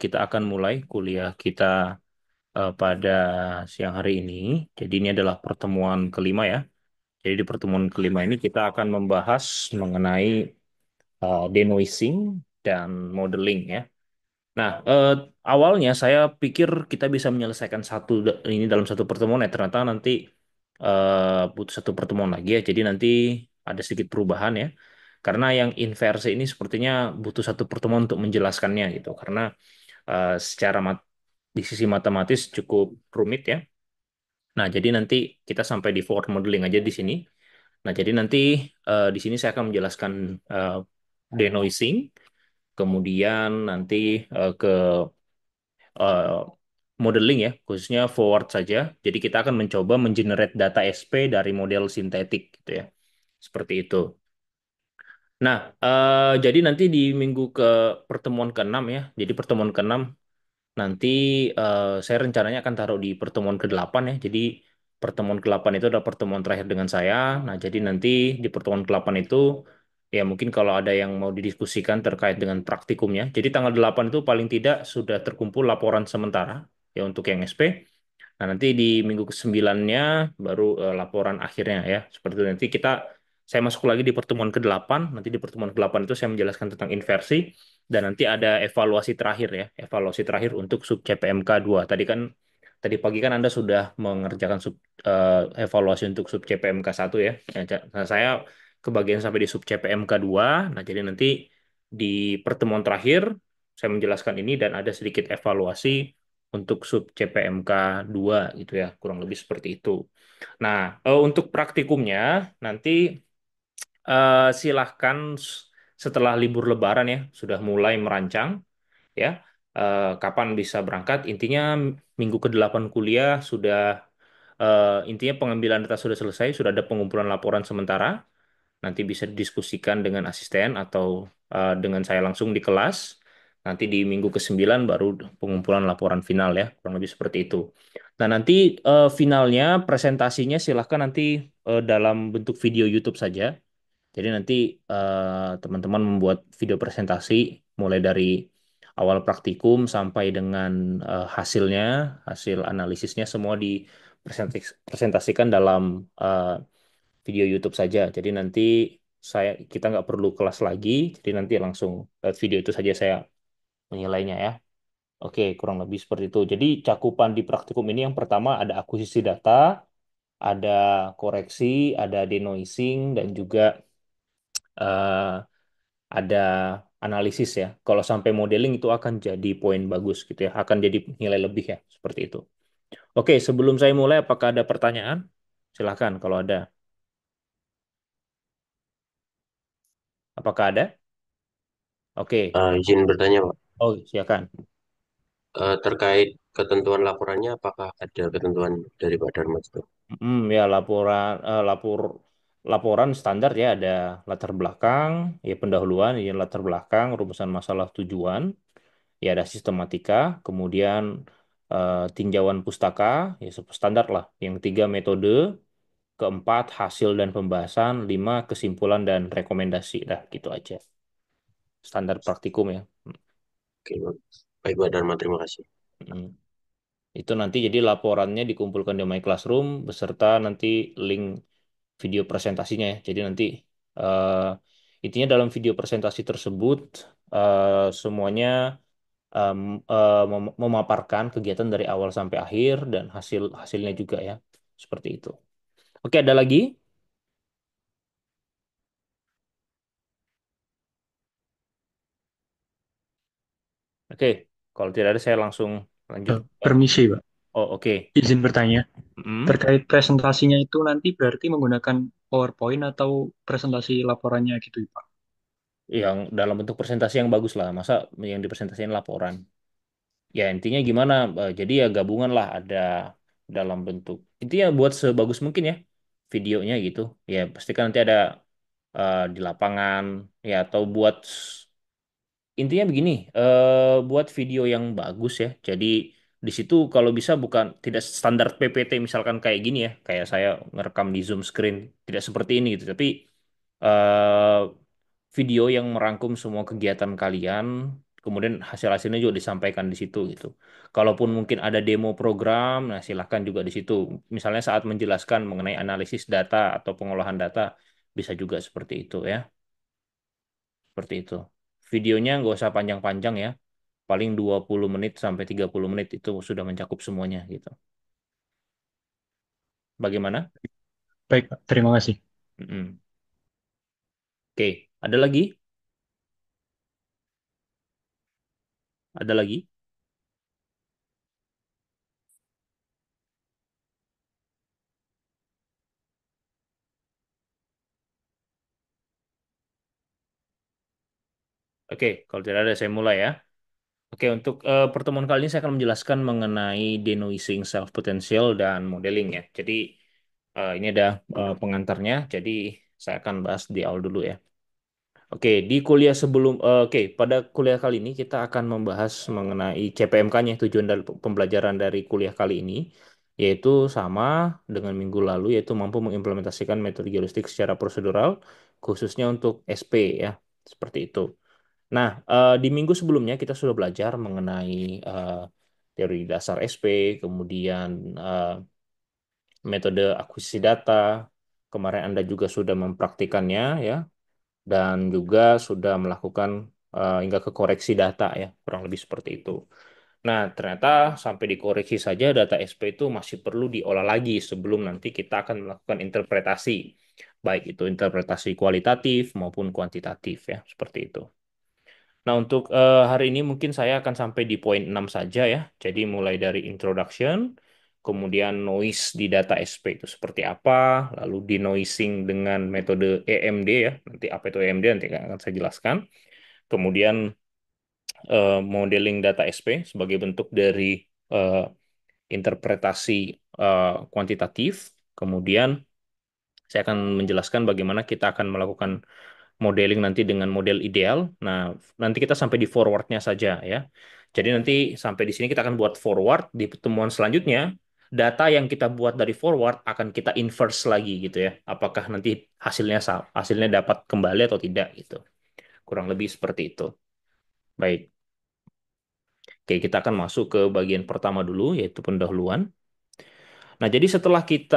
Kita akan mulai kuliah kita pada siang hari ini. Jadi ini adalah pertemuan kelima ya. Jadi di pertemuan kelima ini kita akan membahas mengenai denoising dan modeling ya. Nah, awalnya saya pikir kita bisa menyelesaikan ini dalam satu pertemuan ya. Ternyata nanti butuh satu pertemuan lagi ya. Jadi nanti ada sedikit perubahan ya. Karena yang inversi ini sepertinya butuh satu pertemuan untuk menjelaskannya gitu. Karena secara di sisi matematis cukup rumit ya. Nah, jadi nanti kita sampai di forward modeling aja di sini. Nah, jadi nanti di sini saya akan menjelaskan eh, denoising, kemudian nanti ke eh, modeling ya, khususnya forward saja. Jadi kita akan mencoba mengenerate data SP dari model sintetik gitu ya. Seperti itu. Nah, jadi nanti di minggu ke pertemuan ke-6 ya. Jadi pertemuan ke-6 nanti saya rencananya akan taruh di pertemuan ke-8 ya. Jadi pertemuan ke-8 itu adalah pertemuan terakhir dengan saya. Nah, jadi nanti di pertemuan ke-8 itu ya mungkin kalau ada yang mau didiskusikan terkait dengan praktikumnya. Jadi tanggal 8 itu paling tidak sudah terkumpul laporan sementara ya untuk yang SP. Nah, nanti di minggu ke-9-nya baru laporan akhirnya ya. Seperti itu nanti saya masuk lagi di pertemuan ke-8. Nanti di pertemuan ke-8 itu saya menjelaskan tentang inversi dan nanti ada evaluasi terakhir ya. Evaluasi terakhir untuk sub CPMK 2. Tadi pagi kan Anda sudah mengerjakan evaluasi untuk sub CPMK 1 ya. Nah, saya kebagian sampai di sub CPMK 2. Nah, jadi nanti di pertemuan terakhir saya menjelaskan ini dan ada sedikit evaluasi untuk sub CPMK 2 gitu ya, kurang lebih seperti itu. Nah, untuk praktikumnya nanti silahkan setelah libur Lebaran ya, sudah mulai merancang ya, kapan bisa berangkat. Intinya minggu ke-8 kuliah intinya pengambilan data sudah selesai, sudah ada pengumpulan laporan sementara. Nanti bisa didiskusikan dengan asisten atau dengan saya langsung di kelas. Nanti di minggu ke-9 baru pengumpulan laporan final ya, kurang lebih seperti itu. Nah, nanti finalnya presentasinya silahkan nanti dalam bentuk video YouTube saja. Jadi nanti teman-teman membuat video presentasi mulai dari awal praktikum sampai dengan hasilnya, hasil analisisnya semua dipresentasikan dalam eh, video YouTube saja. Jadi nanti kita nggak perlu kelas lagi, jadi nanti langsung video itu saja saya menilainya ya. Oke, kurang lebih seperti itu. Jadi cakupan di praktikum ini yang pertama ada akuisisi data, ada koreksi, ada denoising, dan juga eh, ada analisis ya. Kalau sampai modeling itu akan jadi poin bagus gitu ya, akan jadi nilai lebih ya, seperti itu. Oke, sebelum saya mulai, apakah ada pertanyaan? Silahkan kalau ada. Apakah ada? Oke. Izin bertanya, Pak. Oh, silakan. Terkait ketentuan laporannya, apakah ada ketentuan dari Pak Dharma juga? Ya laporan standar ya ada latar belakang, ya pendahuluan, ya latar belakang, rumusan masalah tujuan, ya ada sistematika, kemudian tinjauan pustaka, ya standar lah. Yang ketiga metode, keempat hasil dan pembahasan, lima kesimpulan dan rekomendasi. Dah gitu aja. Standar praktikum ya. Oke, Pak. Baik, Pak Dharma, terima kasih. Mm. Itu nanti jadi laporannya dikumpulkan di My Classroom beserta nanti link video presentasinya ya. Jadi nanti eh, intinya dalam video presentasi tersebut semuanya em, memaparkan kegiatan dari awal sampai akhir dan hasilnya juga ya. Seperti itu. Oke, ada lagi? Oke, kalau tidak ada saya langsung lanjut. Permisi, Pak. Oh, oke. Izin bertanya. Mm. Terkait presentasinya itu nanti berarti menggunakan PowerPoint atau presentasi laporannya gitu, Pak? Yang dalam bentuk presentasi yang bagus lah. Masa yang dipresentasikan laporan? Ya intinya gimana? Jadi ya gabungan lah ada dalam bentuk. Intinya buat sebagus mungkin ya videonya gitu. Ya pastikan nanti ada di lapangan ya atau intinya begini, buat video yang bagus ya. Jadi di situ kalau bisa bukan tidak standar PPT misalkan kayak gini ya, kayak saya ngerekam di Zoom screen, tidak seperti ini gitu. Tapi eh, video yang merangkum semua kegiatan kalian, kemudian hasil-hasilnya juga disampaikan di situ gitu. Kalaupun mungkin ada demo program, nah silahkan juga di situ. Misalnya saat menjelaskan mengenai analisis data atau pengolahan data, bisa juga seperti itu ya. Seperti itu. Videonya nggak usah panjang-panjang ya. Paling 20 menit sampai 30 menit itu sudah mencakup semuanya gitu. Bagaimana? Baik, Pak. Terima kasih. Mm-mm. Oke, ada lagi? Ada lagi? Oke, kalau tidak ada saya mulai ya. Oke, untuk pertemuan kali ini saya akan menjelaskan mengenai denoising self potential dan modeling ya. Jadi ini ada pengantarnya. Jadi saya akan bahas di awal dulu ya. Oke, di kuliah sebelum oke, pada kuliah kali ini kita akan membahas mengenai CPMK-nya, tujuan dari pembelajaran dari kuliah kali ini, yaitu sama dengan minggu lalu, yaitu mampu mengimplementasikan metode heuristik secara prosedural, khususnya untuk SP ya, seperti itu. Nah, di minggu sebelumnya kita sudah belajar mengenai teori dasar SP, kemudian metode akuisisi data. Kemarin Anda juga sudah mempraktikannya ya, dan juga sudah melakukan hingga ke koreksi data ya, kurang lebih seperti itu. Nah, ternyata sampai dikoreksi saja data SP itu masih perlu diolah lagi sebelum nanti kita akan melakukan interpretasi, baik itu interpretasi kualitatif maupun kuantitatif ya, seperti itu. Nah, untuk hari ini mungkin saya akan sampai di poin 6 saja ya. Jadi mulai dari introduction, kemudian noise di data SP itu seperti apa, lalu denoising dengan metode EMD ya. Nanti apa itu EMD nanti akan saya jelaskan. Kemudian modeling data SP sebagai bentuk dari eh, interpretasi kuantitatif. Kemudian saya akan menjelaskan bagaimana kita akan melakukan modeling nanti dengan model ideal. Nah, nanti kita sampai di forwardnya saja ya. Jadi nanti sampai di sini kita akan buat forward di pertemuan selanjutnya. Data yang kita buat dari forward akan kita inverse lagi gitu ya. Apakah nanti hasilnya dapat kembali atau tidak gitu. Kurang lebih seperti itu. Baik. Oke, kita akan masuk ke bagian pertama dulu yaitu pendahuluan. Nah, jadi setelah kita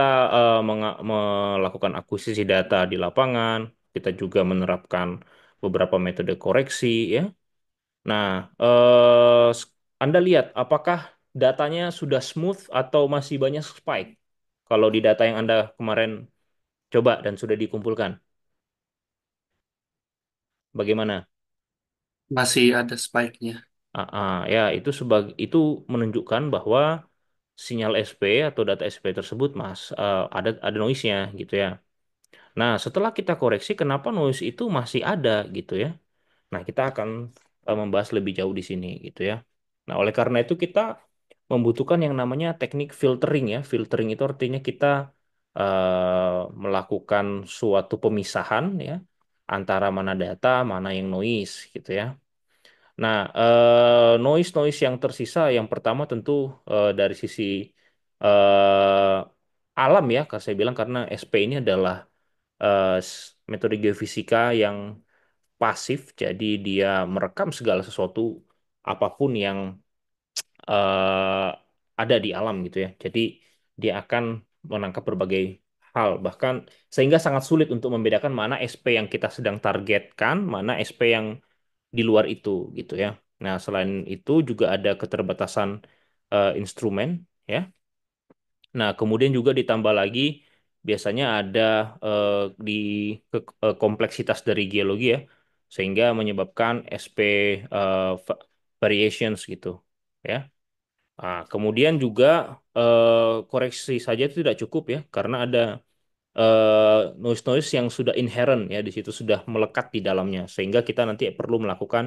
melakukan akuisisi data di lapangan, kita juga menerapkan beberapa metode koreksi ya. Nah, Anda lihat apakah datanya sudah smooth atau masih banyak spike? Kalau di data yang Anda kemarin coba dan sudah dikumpulkan, bagaimana? Masih ada spike-nya. Ya, itu menunjukkan bahwa sinyal SP atau data SP tersebut ada noise-nya gitu ya. Nah, setelah kita koreksi, kenapa noise itu masih ada gitu ya? Nah, kita akan membahas lebih jauh di sini gitu ya. Nah, oleh karena itu kita membutuhkan yang namanya teknik filtering ya. Filtering itu artinya kita melakukan suatu pemisahan ya antara mana data, mana yang noise gitu ya. Nah, noise-noise yang tersisa yang pertama tentu dari sisi eh, alam ya, kalau saya bilang karena SP ini adalah metode geofisika yang pasif, jadi dia merekam segala sesuatu apapun yang eh, ada di alam gitu ya. Jadi dia akan menangkap berbagai hal, bahkan sehingga sangat sulit untuk membedakan mana SP yang kita sedang targetkan, mana SP yang di luar itu gitu ya. Nah, selain itu juga ada keterbatasan instrumen ya. Nah, kemudian juga ditambah lagi biasanya ada eh, di kompleksitas dari geologi ya, sehingga menyebabkan SP variations gitu ya. Nah, kemudian juga koreksi saja itu tidak cukup ya, karena ada noise-noise yang sudah inherent ya di situ sudah melekat di dalamnya, sehingga kita nanti perlu melakukan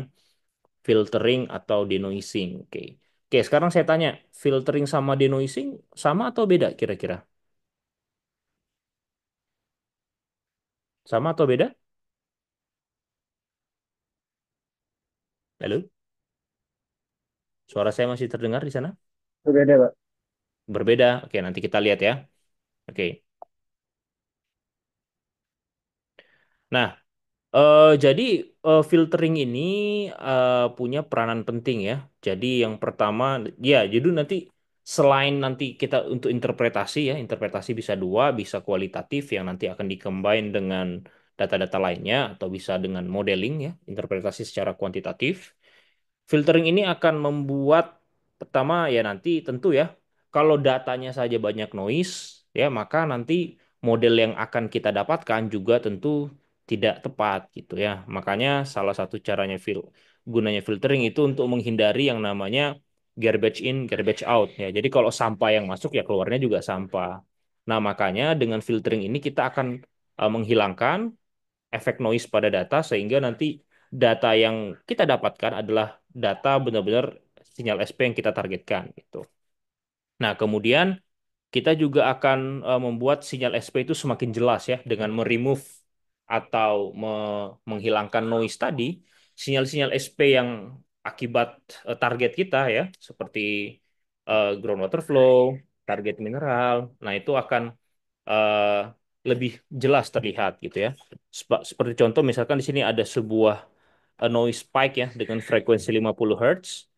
filtering atau denoising. Oke. Oke, sekarang saya tanya, filtering sama denoising sama atau beda kira-kira? Sama atau beda? Halo? Suara saya masih terdengar di sana? Berbeda, Pak. Berbeda. Oke, nanti kita lihat ya. Oke. Nah, Jadi filtering ini punya peranan penting ya. Jadi yang pertama ya, jadi nanti selain nanti kita untuk interpretasi ya, interpretasi bisa dua, bisa kualitatif yang nanti akan dikombin dengan data-data lainnya atau bisa dengan modeling ya, interpretasi secara kuantitatif. Filtering ini akan membuat pertama ya nanti tentu ya, kalau datanya saja banyak noise ya, maka nanti model yang akan kita dapatkan juga tentu tidak tepat gitu ya. Makanya salah satu caranya gunanya filtering itu untuk menghindari yang namanya garbage in, garbage out ya. Jadi kalau sampah yang masuk ya keluarnya juga sampah. Nah, makanya dengan filtering ini kita akan menghilangkan efek noise pada data sehingga nanti data yang kita dapatkan adalah data benar-benar sinyal SP yang kita targetkan gitu. Nah, kemudian kita juga akan membuat sinyal SP itu semakin jelas ya dengan meremove atau menghilangkan noise tadi, sinyal-sinyal SP yang akibat target kita ya, seperti groundwater flow, target mineral. Nah, itu akan eh, lebih jelas terlihat gitu ya. Seperti contoh misalkan di sini ada sebuah noise spike ya dengan frekuensi 50 Hz.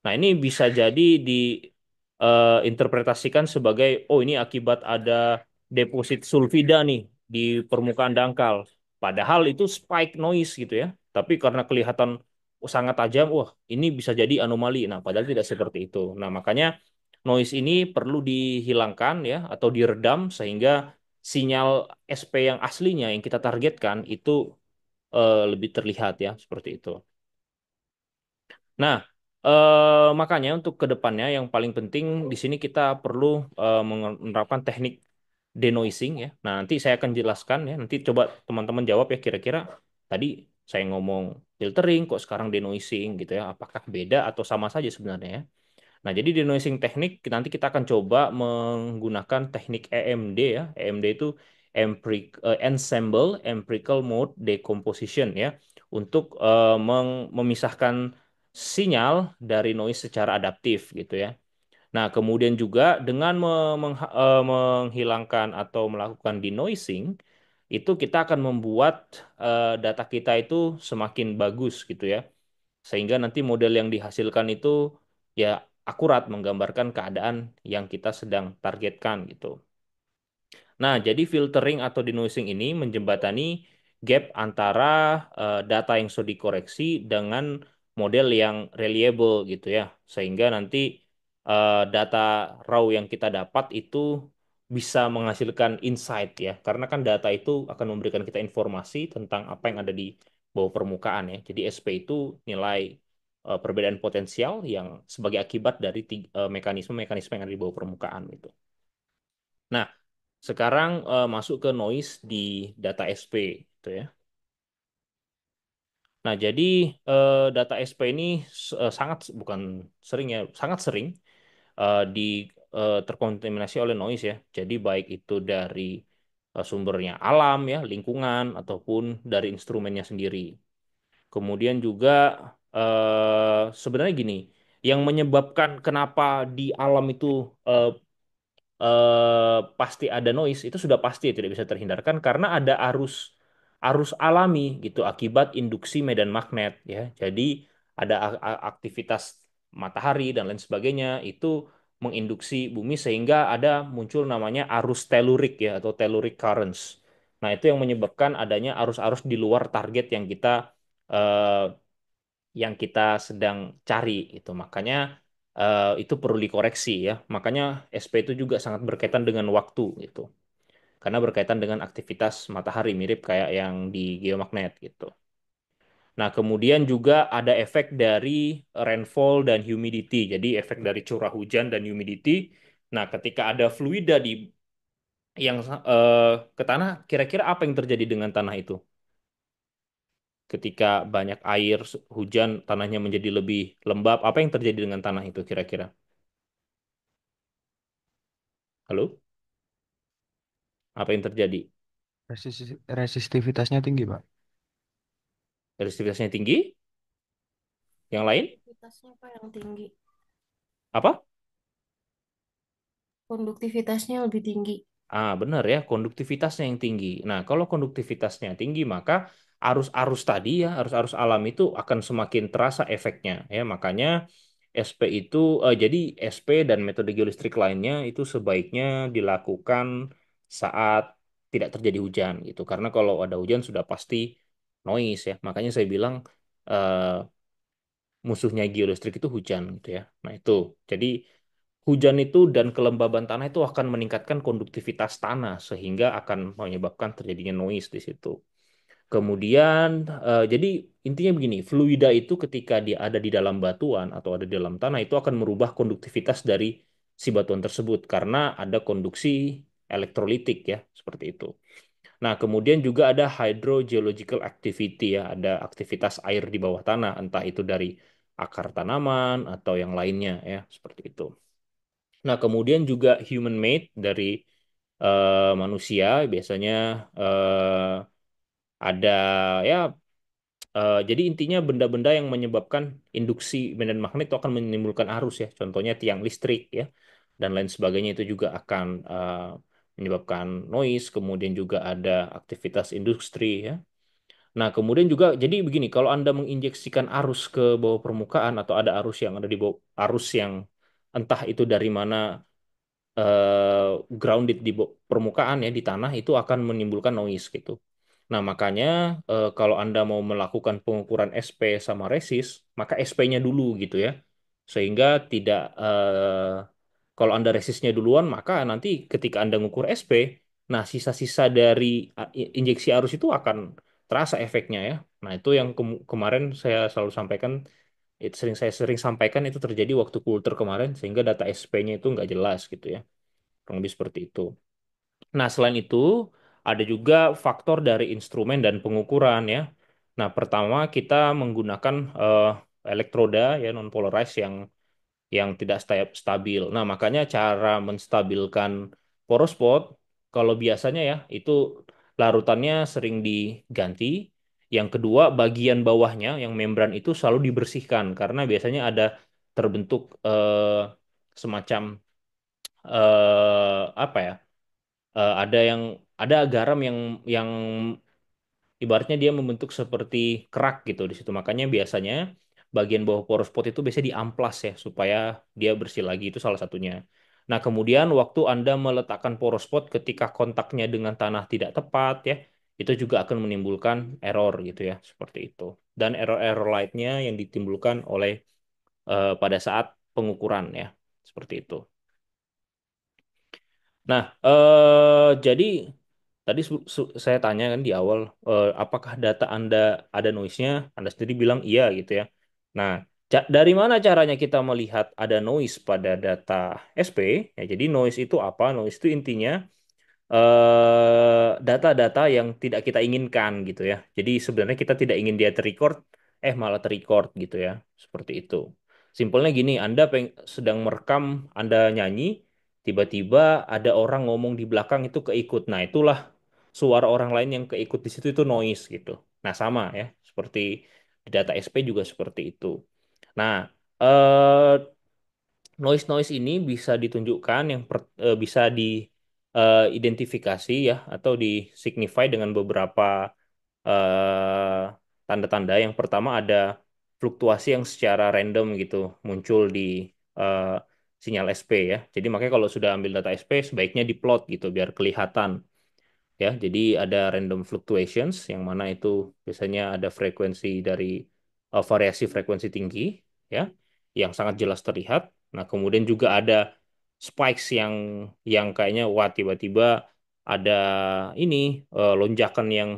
Nah, ini bisa jadi diinterpretasikan sebagai oh ini akibat ada deposit sulfida nih di permukaan dangkal. Padahal itu spike noise gitu ya. Tapi karena kelihatan sangat tajam, wah ini bisa jadi anomali. Nah, padahal tidak seperti itu. Nah, makanya noise ini perlu dihilangkan ya atau diredam sehingga sinyal SP yang aslinya yang kita targetkan itu lebih terlihat ya seperti itu. Nah, makanya untuk ke depannya yang paling penting di sini kita perlu menerapkan teknik denoising ya. Nah, nanti saya akan jelaskan ya. Nanti coba teman-teman jawab ya kira-kira tadi saya ngomong filtering kok sekarang denoising gitu ya. Apakah beda atau sama saja sebenarnya ya? Nah, jadi denoising teknik nanti kita akan coba menggunakan teknik EMD ya. EMD itu Ensemble Empirical Mode Decomposition ya untuk memisahkan sinyal dari noise secara adaptif gitu ya. Nah, kemudian juga dengan menghilangkan atau melakukan denoising itu kita akan membuat data kita itu semakin bagus gitu ya sehingga nanti model yang dihasilkan itu ya akurat menggambarkan keadaan yang kita sedang targetkan gitu. Nah, jadi filtering atau denoising ini menjembatani gap antara data yang sudah dikoreksi dengan model yang reliable gitu ya. Sehingga nanti data raw yang kita dapat itu bisa menghasilkan insight ya. Karena kan data itu akan memberikan kita informasi tentang apa yang ada di bawah permukaan ya. Jadi SP itu nilai perbedaan potensial yang sebagai akibat dari mekanisme-mekanisme yang ada di bawah permukaan gitu. Nah, sekarang masuk ke noise di data SP gitu ya. Nah, jadi data SP ini sangat bukan sering ya, sangat sering di terkontaminasi oleh noise ya. Jadi baik itu dari sumbernya alam ya, lingkungan ataupun dari instrumennya sendiri. Kemudian juga sebenarnya gini, yang menyebabkan kenapa di alam itu eh, pasti ada noise itu sudah pasti tidak bisa terhindarkan karena ada arus arus alami gitu akibat induksi medan magnet ya. Jadi ada aktivitas matahari dan lain sebagainya itu menginduksi bumi sehingga ada muncul namanya arus telurik ya atau telluric currents. Nah, itu yang menyebabkan adanya arus-arus di luar target eh, yang kita sedang cari itu. Makanya itu perlu dikoreksi ya. Makanya SP itu juga sangat berkaitan dengan waktu gitu. Karena berkaitan dengan aktivitas matahari mirip kayak yang di geomagnet gitu. Nah, kemudian juga ada efek dari rainfall dan humidity. Jadi efek dari curah hujan dan humidity. Nah, ketika ada fluida di yang ke tanah, kira-kira apa yang terjadi dengan tanah itu? Ketika banyak air, hujan, tanahnya menjadi lebih lembab. Apa yang terjadi dengan tanah itu kira-kira? Halo? Apa yang terjadi? Resistivitasnya tinggi, Pak. Resistivitasnya tinggi? Yang lain? Konduktivitasnya apa yang tinggi? Apa? Konduktivitasnya lebih tinggi. Ah, benar ya, konduktivitasnya yang tinggi. Nah, kalau konduktivitasnya tinggi, maka arus-arus tadi ya, arus-arus alam itu akan semakin terasa efeknya ya. Makanya SP itu jadi SP dan metode geolistrik lainnya itu sebaiknya dilakukan saat tidak terjadi hujan gitu. Karena kalau ada hujan sudah pasti noise ya. Makanya saya bilang eh, musuhnya geolistrik itu hujan gitu ya. Nah, itu. Jadi hujan itu dan kelembaban tanah itu akan meningkatkan konduktivitas tanah sehingga akan menyebabkan terjadinya noise di situ. Kemudian, jadi intinya begini, fluida itu ketika dia ada di dalam batuan atau ada di dalam tanah itu akan merubah konduktivitas dari si batuan tersebut karena ada konduksi elektrolitik ya, seperti itu. Nah, kemudian juga ada hydrogeological activity ya, ada aktivitas air di bawah tanah, entah itu dari akar tanaman atau yang lainnya ya, seperti itu. Nah, kemudian juga human made dari manusia biasanya ada ya jadi intinya benda-benda yang menyebabkan induksi medan magnet itu akan menimbulkan arus ya. Contohnya tiang listrik ya dan lain sebagainya itu juga akan menyebabkan noise. Kemudian juga ada aktivitas industri ya. Nah, kemudian juga jadi begini, kalau Anda menginjeksikan arus ke bawah permukaan atau ada arus yang ada di bawah arus yang entah itu dari mana grounded di permukaan ya di tanah itu akan menimbulkan noise gitu. Nah, makanya kalau Anda mau melakukan pengukuran SP sama resist, maka SP-nya dulu gitu ya. Sehingga tidak kalau Anda resistnya duluan, maka nanti ketika Anda ngukur SP, nah sisa-sisa dari injeksi arus itu akan terasa efeknya ya. Nah, itu yang kemarin saya selalu sampaikan, itu saya sering sampaikan itu terjadi waktu kultur kemarin sehingga data SP-nya itu nggak jelas gitu ya. Kurang lebih seperti itu. Nah, selain itu, ada juga faktor dari instrumen dan pengukuran ya. Nah, pertama kita menggunakan elektroda ya non polarized yang tidak stabil. Nah, makanya cara menstabilkan poros spot kalau biasanya ya itu larutannya sering diganti. Yang kedua, bagian bawahnya yang membran itu selalu dibersihkan karena biasanya ada terbentuk semacam apa ya? Ada yang ada garam yang ibaratnya dia membentuk seperti kerak gitu di situ. Makanya biasanya bagian bawah poros pot itu biasanya diamplas ya supaya dia bersih lagi itu salah satunya. Nah, kemudian waktu Anda meletakkan poros pot ketika kontaknya dengan tanah tidak tepat ya, itu juga akan menimbulkan error gitu ya, seperti itu. Dan error-error lainnya yang ditimbulkan oleh pada saat pengukuran ya, seperti itu. Nah, jadi tadi saya tanya kan di awal, apakah data Anda ada noise-nya? Anda sendiri bilang iya gitu ya. Nah, dari mana caranya kita melihat ada noise pada data SP? Ya, jadi noise itu apa? Noise itu intinya data-data yang tidak kita inginkan gitu ya. Jadi sebenarnya kita tidak ingin dia terrecord, malah terrecord gitu ya. Seperti itu. Simpelnya gini, Anda sedang merekam, Anda nyanyi, tiba-tiba ada orang ngomong di belakang itu keikut. Nah, itulah suara orang lain yang keikut di situ itu noise gitu. Nah, sama ya, seperti di data SP juga seperti itu. Nah, eh, noise-noise ini bisa ditunjukkan bisa diidentifikasi ya atau disignify dengan beberapa eh, tanda-tanda. Yang pertama ada fluktuasi yang secara random gitu muncul di eh, sinyal SP ya. Jadi makanya kalau sudah ambil data SP sebaiknya diplot gitu biar kelihatan ya. Jadi ada random fluctuations yang mana itu biasanya ada frekuensi dari variasi frekuensi tinggi ya yang sangat jelas terlihat. Nah, kemudian juga ada spikes yang kayaknya wah tiba-tiba ada ini lonjakan yang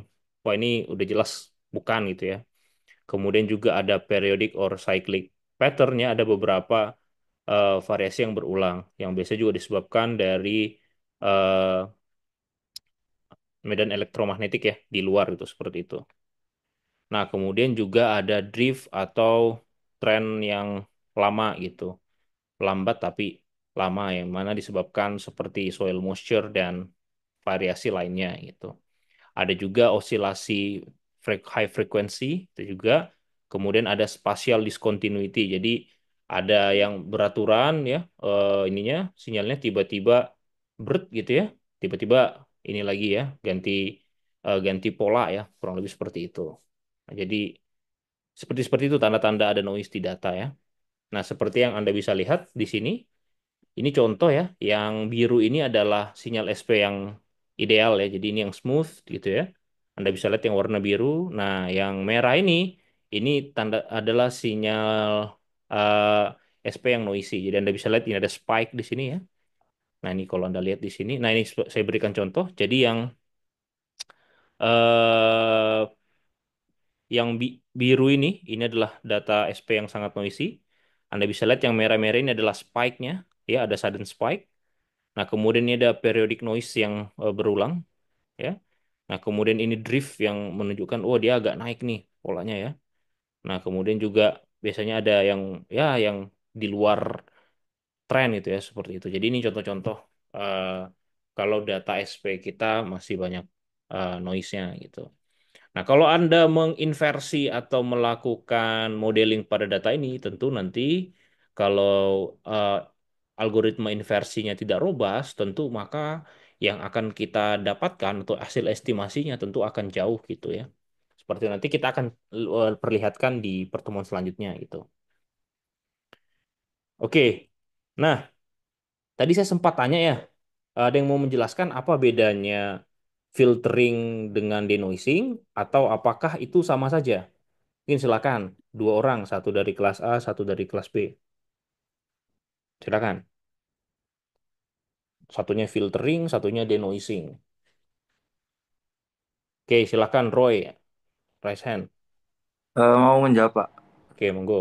wah ini udah jelas bukan gitu ya. Kemudian juga ada periodic or cyclic pattern-nya ada beberapa variasi yang berulang yang biasanya juga disebabkan dari eh, medan elektromagnetik ya di luar itu seperti itu. Nah, kemudian juga ada drift atau tren yang lama gitu, lambat tapi lama yang mana disebabkan seperti soil moisture dan variasi lainnya gitu. Ada juga osilasi high frequency itu juga. Kemudian ada spatial discontinuity. Jadi ada yang beraturan ya ininya sinyalnya tiba-tiba berat gitu ya. Tiba-tiba ini lagi ya ganti ganti pola ya, kurang lebih seperti itu. Nah, jadi seperti seperti itu tanda-tanda ada noise di data ya. Nah, seperti yang Anda bisa lihat di sini, ini contoh ya, yang biru ini adalah sinyal SP yang ideal ya. Jadi ini yang smooth gitu ya. Anda bisa lihat yang warna biru. Nah, yang merah ini tanda adalah sinyal SP yang noisy. Jadi Anda bisa lihat ini ada spike di sini ya. Nah, ini kalau Anda lihat di sini. Nah, ini saya berikan contoh. Jadi eh, biru ini adalah data SP yang sangat noisy. Anda bisa lihat yang merah-merah ini adalah spike-nya. Ya, ada sudden spike. Nah, kemudian ini ada periodic noise yang berulang, ya. Nah, kemudian ini drift yang menunjukkan, oh dia agak naik nih polanya ya. Nah, kemudian juga biasanya ada yang ya yang di luar tren itu ya seperti itu. Jadi ini contoh-contoh eh, kalau data SP kita masih banyak noise-nya gitu. Nah, kalau Anda menginversi atau melakukan modeling pada data ini, tentu nanti kalau eh, algoritma inversinya tidak robust, tentu maka yang akan kita dapatkan atau hasil estimasinya tentu akan jauh gitu ya. Seperti nanti kita akan perlihatkan di pertemuan selanjutnya gitu. Oke. Nah, tadi saya sempat tanya ya, ada yang mau menjelaskan apa bedanya filtering dengan denoising atau apakah itu sama saja? Mungkin silakan, dua orang, satu dari kelas A, satu dari kelas B. Silakan. Satunya filtering, satunya denoising. Oke, silakan Roy, raise hand. Mau menjawab, Pak. Oke, monggo.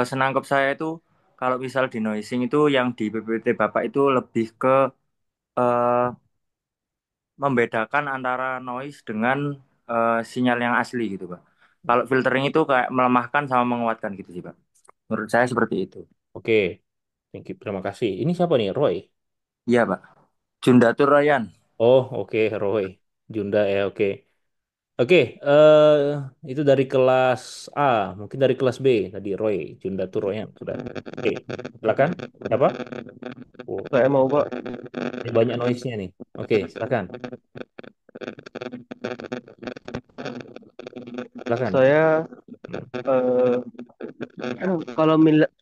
Senangkap saya itu kalau misal di noising itu yang di PPT Bapak itu lebih ke eh, membedakan antara noise dengan sinyal yang asli gitu, Pak. Kalau filtering itu kayak melemahkan sama menguatkan gitu sih, Pak. Menurut saya seperti itu. Oke, thank you, terima kasih. Ini siapa nih, Roy? Iya, Pak. Jundatur Ryan. Oh, oke, Roy. Junda ya, oke. Oke, eh itu dari kelas A, mungkin dari kelas B tadi Roy, Junda tuh Roy sudah. Oke, silakan. Siapa? Oh, Saya mau Pak. ini banyak noise-nya nih. Oke, silakan. Silakan. Saya Hmm, eh,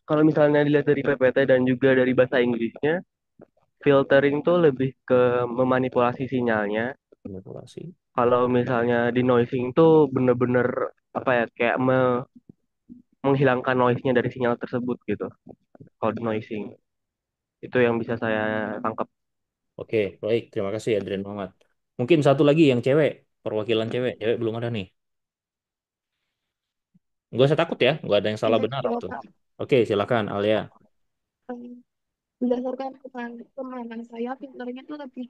kalau misalnya dilihat dari PPT dan juga dari bahasa Inggrisnya, filtering tuh lebih ke memanipulasi sinyalnya. manipulasi. Kalau misalnya di noising tuh bener-bener apa ya kayak menghilangkan noise-nya dari sinyal tersebut gitu. Kalau di noising itu yang bisa saya tangkap. Oke, baik. Terima kasih Adrian Muhammad. Mungkin satu lagi yang cewek, perwakilan cewek. Cewek belum ada nih. Nggak usah takut ya, nggak ada yang salah Iya, benar iya, gitu. Pak. Oke, silakan Alia. Berdasarkan pemahaman saya, filtering itu lebih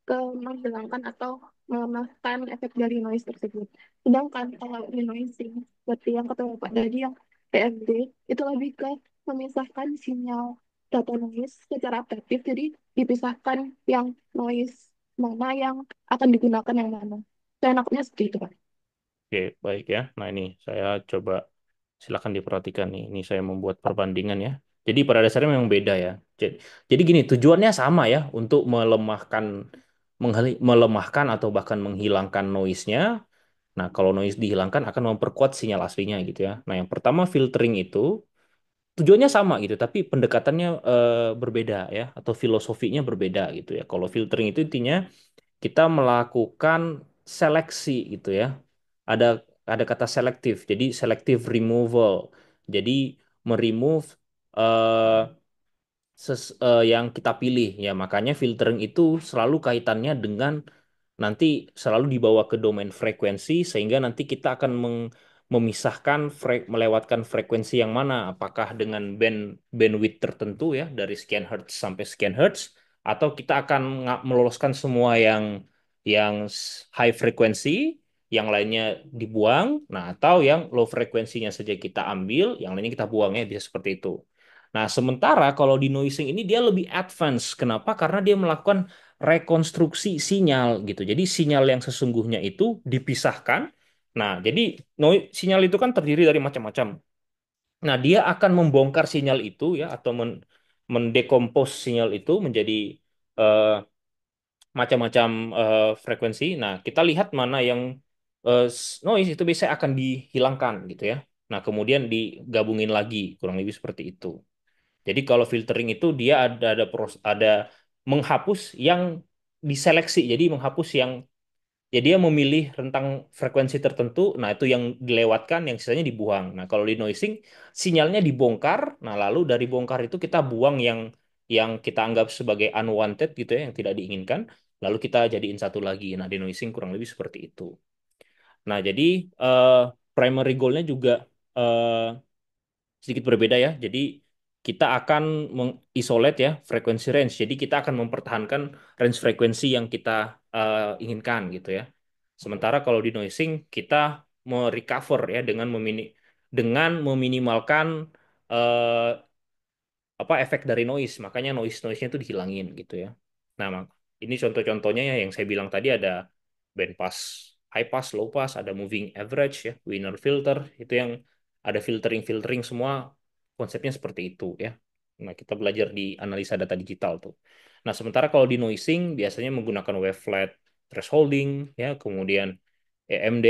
ke menghilangkan atau melemahkan efek dari noise tersebut. Sedangkan kalau denoising, seperti yang kata Bapak tadi, yang PFD, itu lebih ke memisahkan sinyal data noise secara adaptif, jadi dipisahkan yang noise mana yang akan digunakan yang mana. Saya nakutnya seperti itu, Pak. Oke, baik ya. Nah ini saya coba silakan diperhatikan nih. Ini saya membuat perbandingan ya. Jadi pada dasarnya memang beda ya. Jadi gini, tujuannya sama ya untuk melemahkan atau bahkan menghilangkan noise-nya. Nah, kalau noise dihilangkan akan memperkuat sinyal aslinya gitu ya. Nah, yang pertama filtering itu tujuannya sama gitu, tapi pendekatannya berbeda ya, atau filosofinya berbeda gitu ya. Kalau filtering itu intinya kita melakukan seleksi gitu ya. Ada ada kata selektif, jadi selective removal. Jadi meremove eh, yang kita pilih ya. Makanya filtering itu selalu kaitannya dengan nanti selalu dibawa ke domain frekuensi sehingga nanti kita akan memisahkan melewatkan frekuensi yang mana apakah dengan bandwidth tertentu ya dari sekian hertz sampai sekian hertz atau kita akan meloloskan semua high frekuensi yang lainnya dibuang nah atau yang low frekuensinya saja kita ambil yang lainnya kita buang ya bisa seperti itu. Nah, sementara kalau di noising ini dia lebih advance. Kenapa? Karena dia melakukan rekonstruksi sinyal gitu. Jadi sinyal yang sesungguhnya itu dipisahkan. Nah, jadi sinyal itu kan terdiri dari macam-macam. Nah, dia akan membongkar sinyal itu ya atau mendekompos sinyal itu menjadi eh, macam-macam frekuensi. Nah, kita lihat mana yang noise itu biasanya akan dihilangkan gitu ya. Nah, kemudian digabungin lagi, kurang lebih seperti itu. Jadi kalau filtering itu dia ada menghapus yang diseleksi. Jadi menghapus yang ya dia memilih rentang frekuensi tertentu, nah itu yang dilewatkan, yang sisanya dibuang. Nah kalau di noising sinyalnya dibongkar, nah lalu dari bongkar itu kita buang yang kita anggap sebagai unwanted gitu ya, yang tidak diinginkan, lalu kita jadiin satu lagi. Nah di noising kurang lebih seperti itu. Nah jadi eh, primary goalnya juga eh, sedikit berbeda ya. Jadi kita akan mengisolate ya frekuensi range. Jadi kita akan mempertahankan range frekuensi yang kita inginkan gitu ya. Sementara kalau di noising kita merecover ya dengan meminimalkan eh, apa efek dari noise. Makanya noise-nya itu dihilangin gitu ya. Nah, ini contoh-contohnya ya yang saya bilang tadi ada band pass, high pass, low pass, ada moving average ya, winner filter, itu yang ada filtering-filtering semua konsepnya seperti itu ya. Nah, kita belajar di analisa data digital tuh. Nah, sementara kalau di noising biasanya menggunakan wavelet thresholding ya, kemudian EMD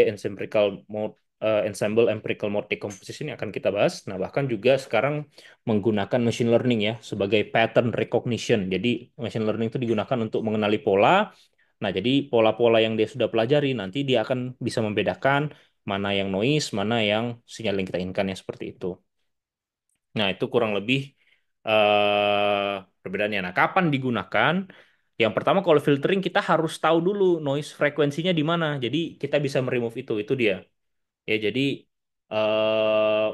ensemble empirical mode decomposition yang akan kita bahas. Nah, bahkan juga sekarang menggunakan machine learning ya sebagai pattern recognition. Jadi machine learning itu digunakan untuk mengenali pola. Nah, jadi pola-pola yang dia sudah pelajari nanti dia akan bisa membedakan mana yang noise, mana yang sinyal yang kita inginkan ya seperti itu. Nah, itu kurang lebih perbedaannya. Nah, kapan digunakan? Yang pertama kalau filtering kita harus tahu dulu noise frekuensinya di mana. Jadi kita bisa meremove itu. Itu dia. Ya, jadi eh,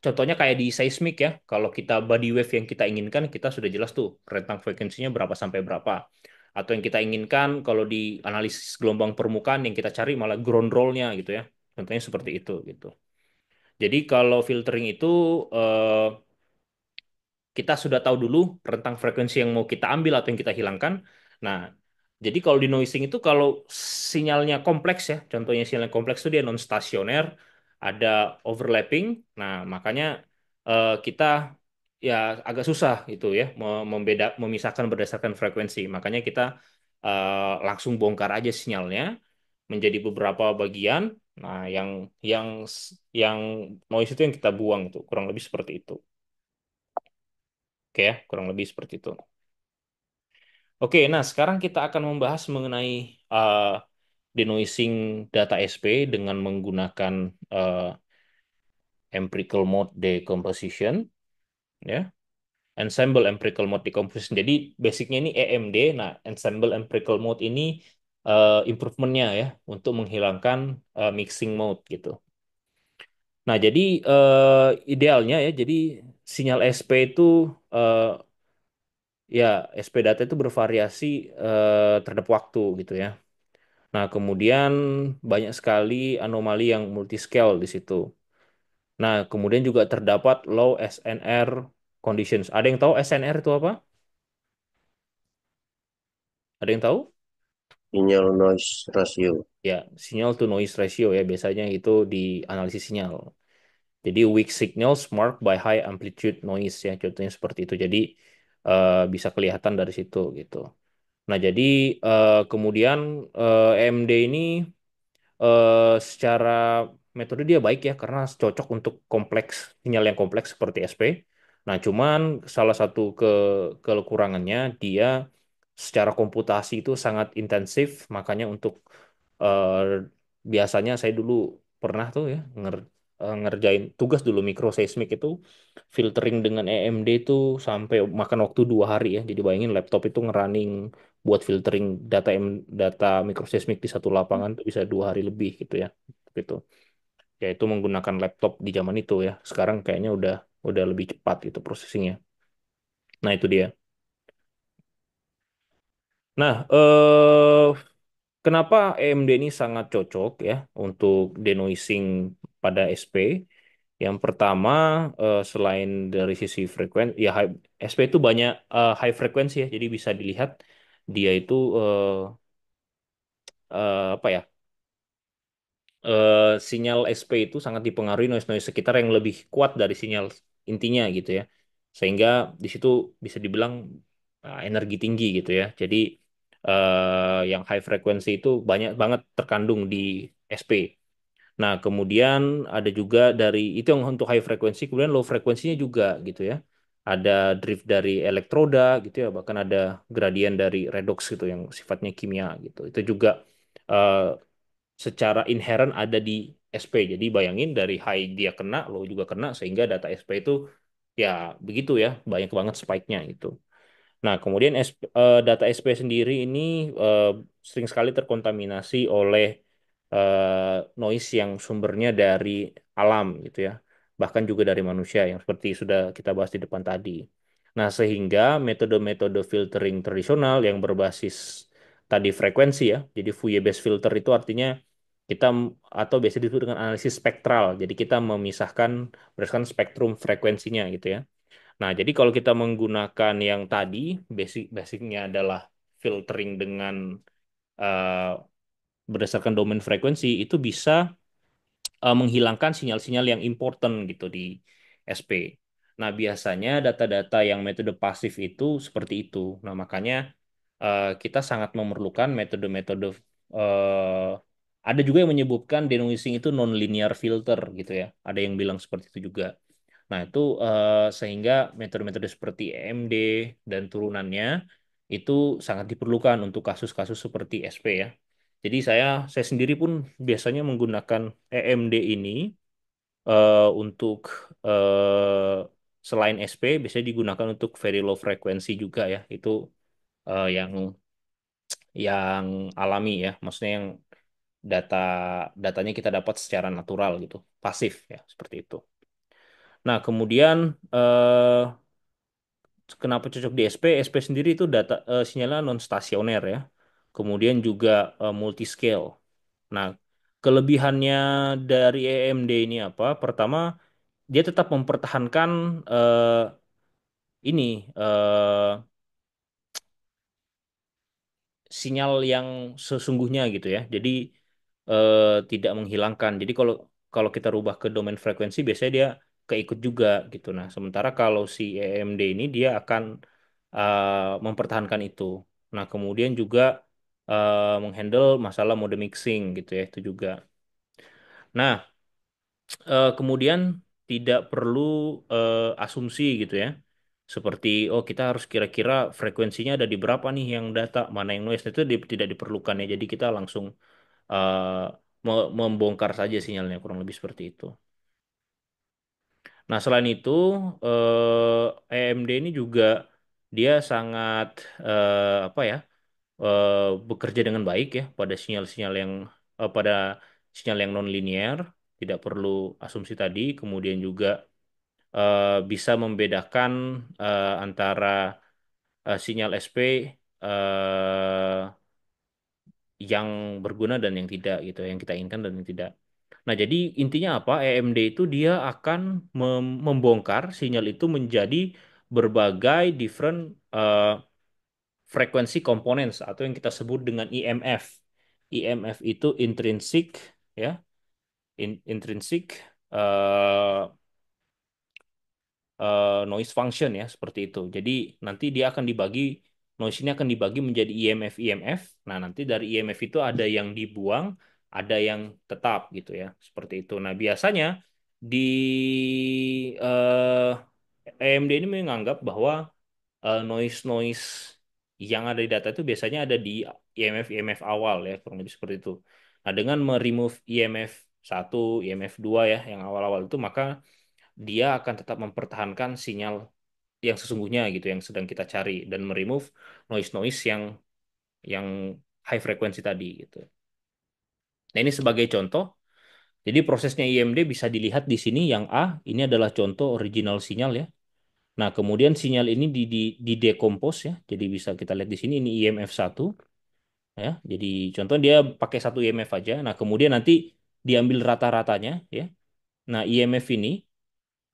contohnya kayak di seismik ya, kalau kita body wave yang kita inginkan, kita sudah jelas tuh rentang frekuensinya berapa sampai berapa. Atau yang kita inginkan kalau di analisis gelombang permukaan yang kita cari malah ground roll-nya gitu ya. Contohnya seperti itu gitu. Jadi kalau filtering itu eh, kita sudah tahu dulu rentang frekuensi yang mau kita ambil atau yang kita hilangkan. Nah, jadi kalau di noising itu kalau sinyalnya kompleks ya, contohnya sinyalnya kompleks itu dia non stasioner, ada overlapping. Nah, makanya kita ya agak susah itu ya memisahkan berdasarkan frekuensi. Makanya kita langsung bongkar aja sinyalnya menjadi beberapa bagian. Nah, yang yang noise itu yang kita buang itu kurang lebih seperti itu. Oke ya, kurang lebih seperti itu. Oke, nah sekarang kita akan membahas mengenai uh, denoising data SP dengan menggunakan uh, empirical mode decomposition, ya, ensemble empirical mode decomposition. Jadi basicnya ini EMD. Nah, ensemble empirical mode ini improvementnya ya untuk menghilangkan mixing mode gitu. Nah, jadi idealnya ya, jadi sinyal SP itu uh, ya, SP data itu bervariasi terhadap waktu gitu ya. Nah, kemudian banyak sekali anomali yang multiscale di situ. Nah, kemudian juga terdapat low SNR conditions. Ada yang tahu SNR itu apa? Ada yang tahu? Sinyal noise ratio. Ya, signal to noise ratio ya biasanya itu di analisis sinyal. Jadi weak signals marked by high amplitude noise ya, contohnya seperti itu. Jadi bisa kelihatan dari situ gitu. Nah, jadi kemudian AMD ini secara metode dia baik ya karena cocok untuk sinyal yang kompleks seperti SP. Nah, cuman salah satu kekurangannya dia secara komputasi itu sangat intensif, makanya untuk eh, biasanya saya dulu pernah tuh ya ngerjain tugas dulu microseismic itu filtering dengan EMD itu sampai makan waktu 2 hari ya. Jadi bayangin laptop itu ngerunning buat filtering data microseismic di satu lapangan tuh bisa 2 hari lebih gitu ya. Gitu. Ya itu menggunakan laptop di zaman itu ya. Sekarang kayaknya udah lebih cepat itu prosesinya. Nah itu dia. Nah, kenapa AMD ini sangat cocok ya untuk denoising pada SP? Yang pertama, selain dari sisi ya SP itu banyak high frekuensi ya, jadi bisa dilihat dia itu apa ya? Sinyal SP itu sangat dipengaruhi noise-noise sekitar yang lebih kuat dari sinyal intinya gitu ya. Sehingga di situ bisa dibilang energi tinggi gitu ya. Jadi yang high frequency itu banyak banget terkandung di SP. Nah, kemudian ada juga dari itu yang untuk high frequency, kemudian low frekuensinya juga gitu ya. Ada drift dari elektroda gitu ya, bahkan ada gradien dari redox gitu yang sifatnya kimia gitu. Itu juga eh, secara inherent ada di SP. Jadi bayangin dari high dia kena, low juga kena, sehingga data SP itu ya begitu ya, banyak banget spike-nya gitu. Nah, kemudian data SP sendiri ini eh, sering sekali terkontaminasi oleh noise yang sumbernya dari alam gitu ya. Bahkan juga dari manusia yang seperti sudah kita bahas di depan tadi. Nah, sehingga metode-metode filtering tradisional yang berbasis tadi frekuensi ya. Jadi Fourier based filter itu artinya kita atau biasa disebut dengan analisis spektral. Jadi kita memisahkan berdasarkan spektrum frekuensinya gitu ya. Nah, jadi kalau kita menggunakan yang tadi, basicnya adalah filtering dengan eh, berdasarkan domain frekuensi, itu bisa menghilangkan sinyal-sinyal yang important gitu di SP. Nah, biasanya data-data yang metode pasif itu seperti itu. Nah, makanya kita sangat memerlukan metode-metode eh, ada juga yang menyebutkan denoising itu non-linear filter gitu ya. Ada yang bilang seperti itu juga. Nah, itu sehingga metode-metode seperti EMD dan turunannya itu sangat diperlukan untuk kasus-kasus seperti SP ya. Jadi saya sendiri pun biasanya menggunakan EMD ini untuk selain SP biasanya digunakan untuk very low frequency juga ya. Itu yang alami ya, maksudnya yang data datanya kita dapat secara natural gitu, pasif ya seperti itu. Nah, kemudian kenapa cocok di SP? SP sendiri itu data sinyalnya non stasioner ya. Kemudian juga multiscale. Nah, kelebihannya dari EMD ini apa? Pertama, dia tetap mempertahankan ini sinyal yang sesungguhnya gitu ya. Jadi eh, tidak menghilangkan. Jadi kalau kalau kita rubah ke domain frekuensi biasanya dia keikut juga gitu. Nah, sementara kalau si EMD ini dia akan mempertahankan itu. Nah, kemudian juga menghandle masalah mode mixing gitu ya, itu juga. Nah, kemudian tidak perlu asumsi gitu ya. Seperti, oh kita harus kira-kira frekuensinya ada di berapa nih yang data, mana yang noise, itu tidak diperlukan ya. Jadi kita langsung eh, membongkar saja sinyalnya, kurang lebih seperti itu. Nah, selain itu, EMD ini juga dia sangat apa ya, eh, bekerja dengan baik ya pada sinyal-sinyal yang pada sinyal yang non-linear, tidak perlu asumsi tadi, kemudian juga bisa membedakan antara sinyal SP eh, yang berguna dan yang tidak gitu, yang kita inginkan dan yang tidak. Nah, jadi intinya apa? EMD itu dia akan membongkar sinyal itu menjadi berbagai different frekuensi components atau yang kita sebut dengan IMF. IMF itu intrinsic ya, intrinsic eh, noise function ya seperti itu. Jadi nanti dia akan dibagi noise ini akan dibagi menjadi IMF IMF. Nah, nanti dari IMF itu ada yang dibuang, ada yang tetap gitu ya. Seperti itu. Nah, biasanya di AMD ini menganggap bahwa noise-noise yang ada di data itu biasanya ada di IMF IMF awal ya, kurang lebih seperti itu. Nah, dengan meremove IMF 1, IMF 2 ya yang awal-awal itu maka dia akan tetap mempertahankan sinyal yang sesungguhnya gitu yang sedang kita cari dan meremove noise-noise yang high frequency tadi gitu. Nah, ini sebagai contoh. Jadi prosesnya IMD bisa dilihat di sini yang A ini adalah contoh original sinyal ya. Nah, kemudian sinyal ini di decompose ya. Jadi bisa kita lihat di sini ini IMF 1 ya. Jadi contoh dia pakai satu IMF aja. Nah, kemudian nanti diambil rata-ratanya ya. Nah, IMF ini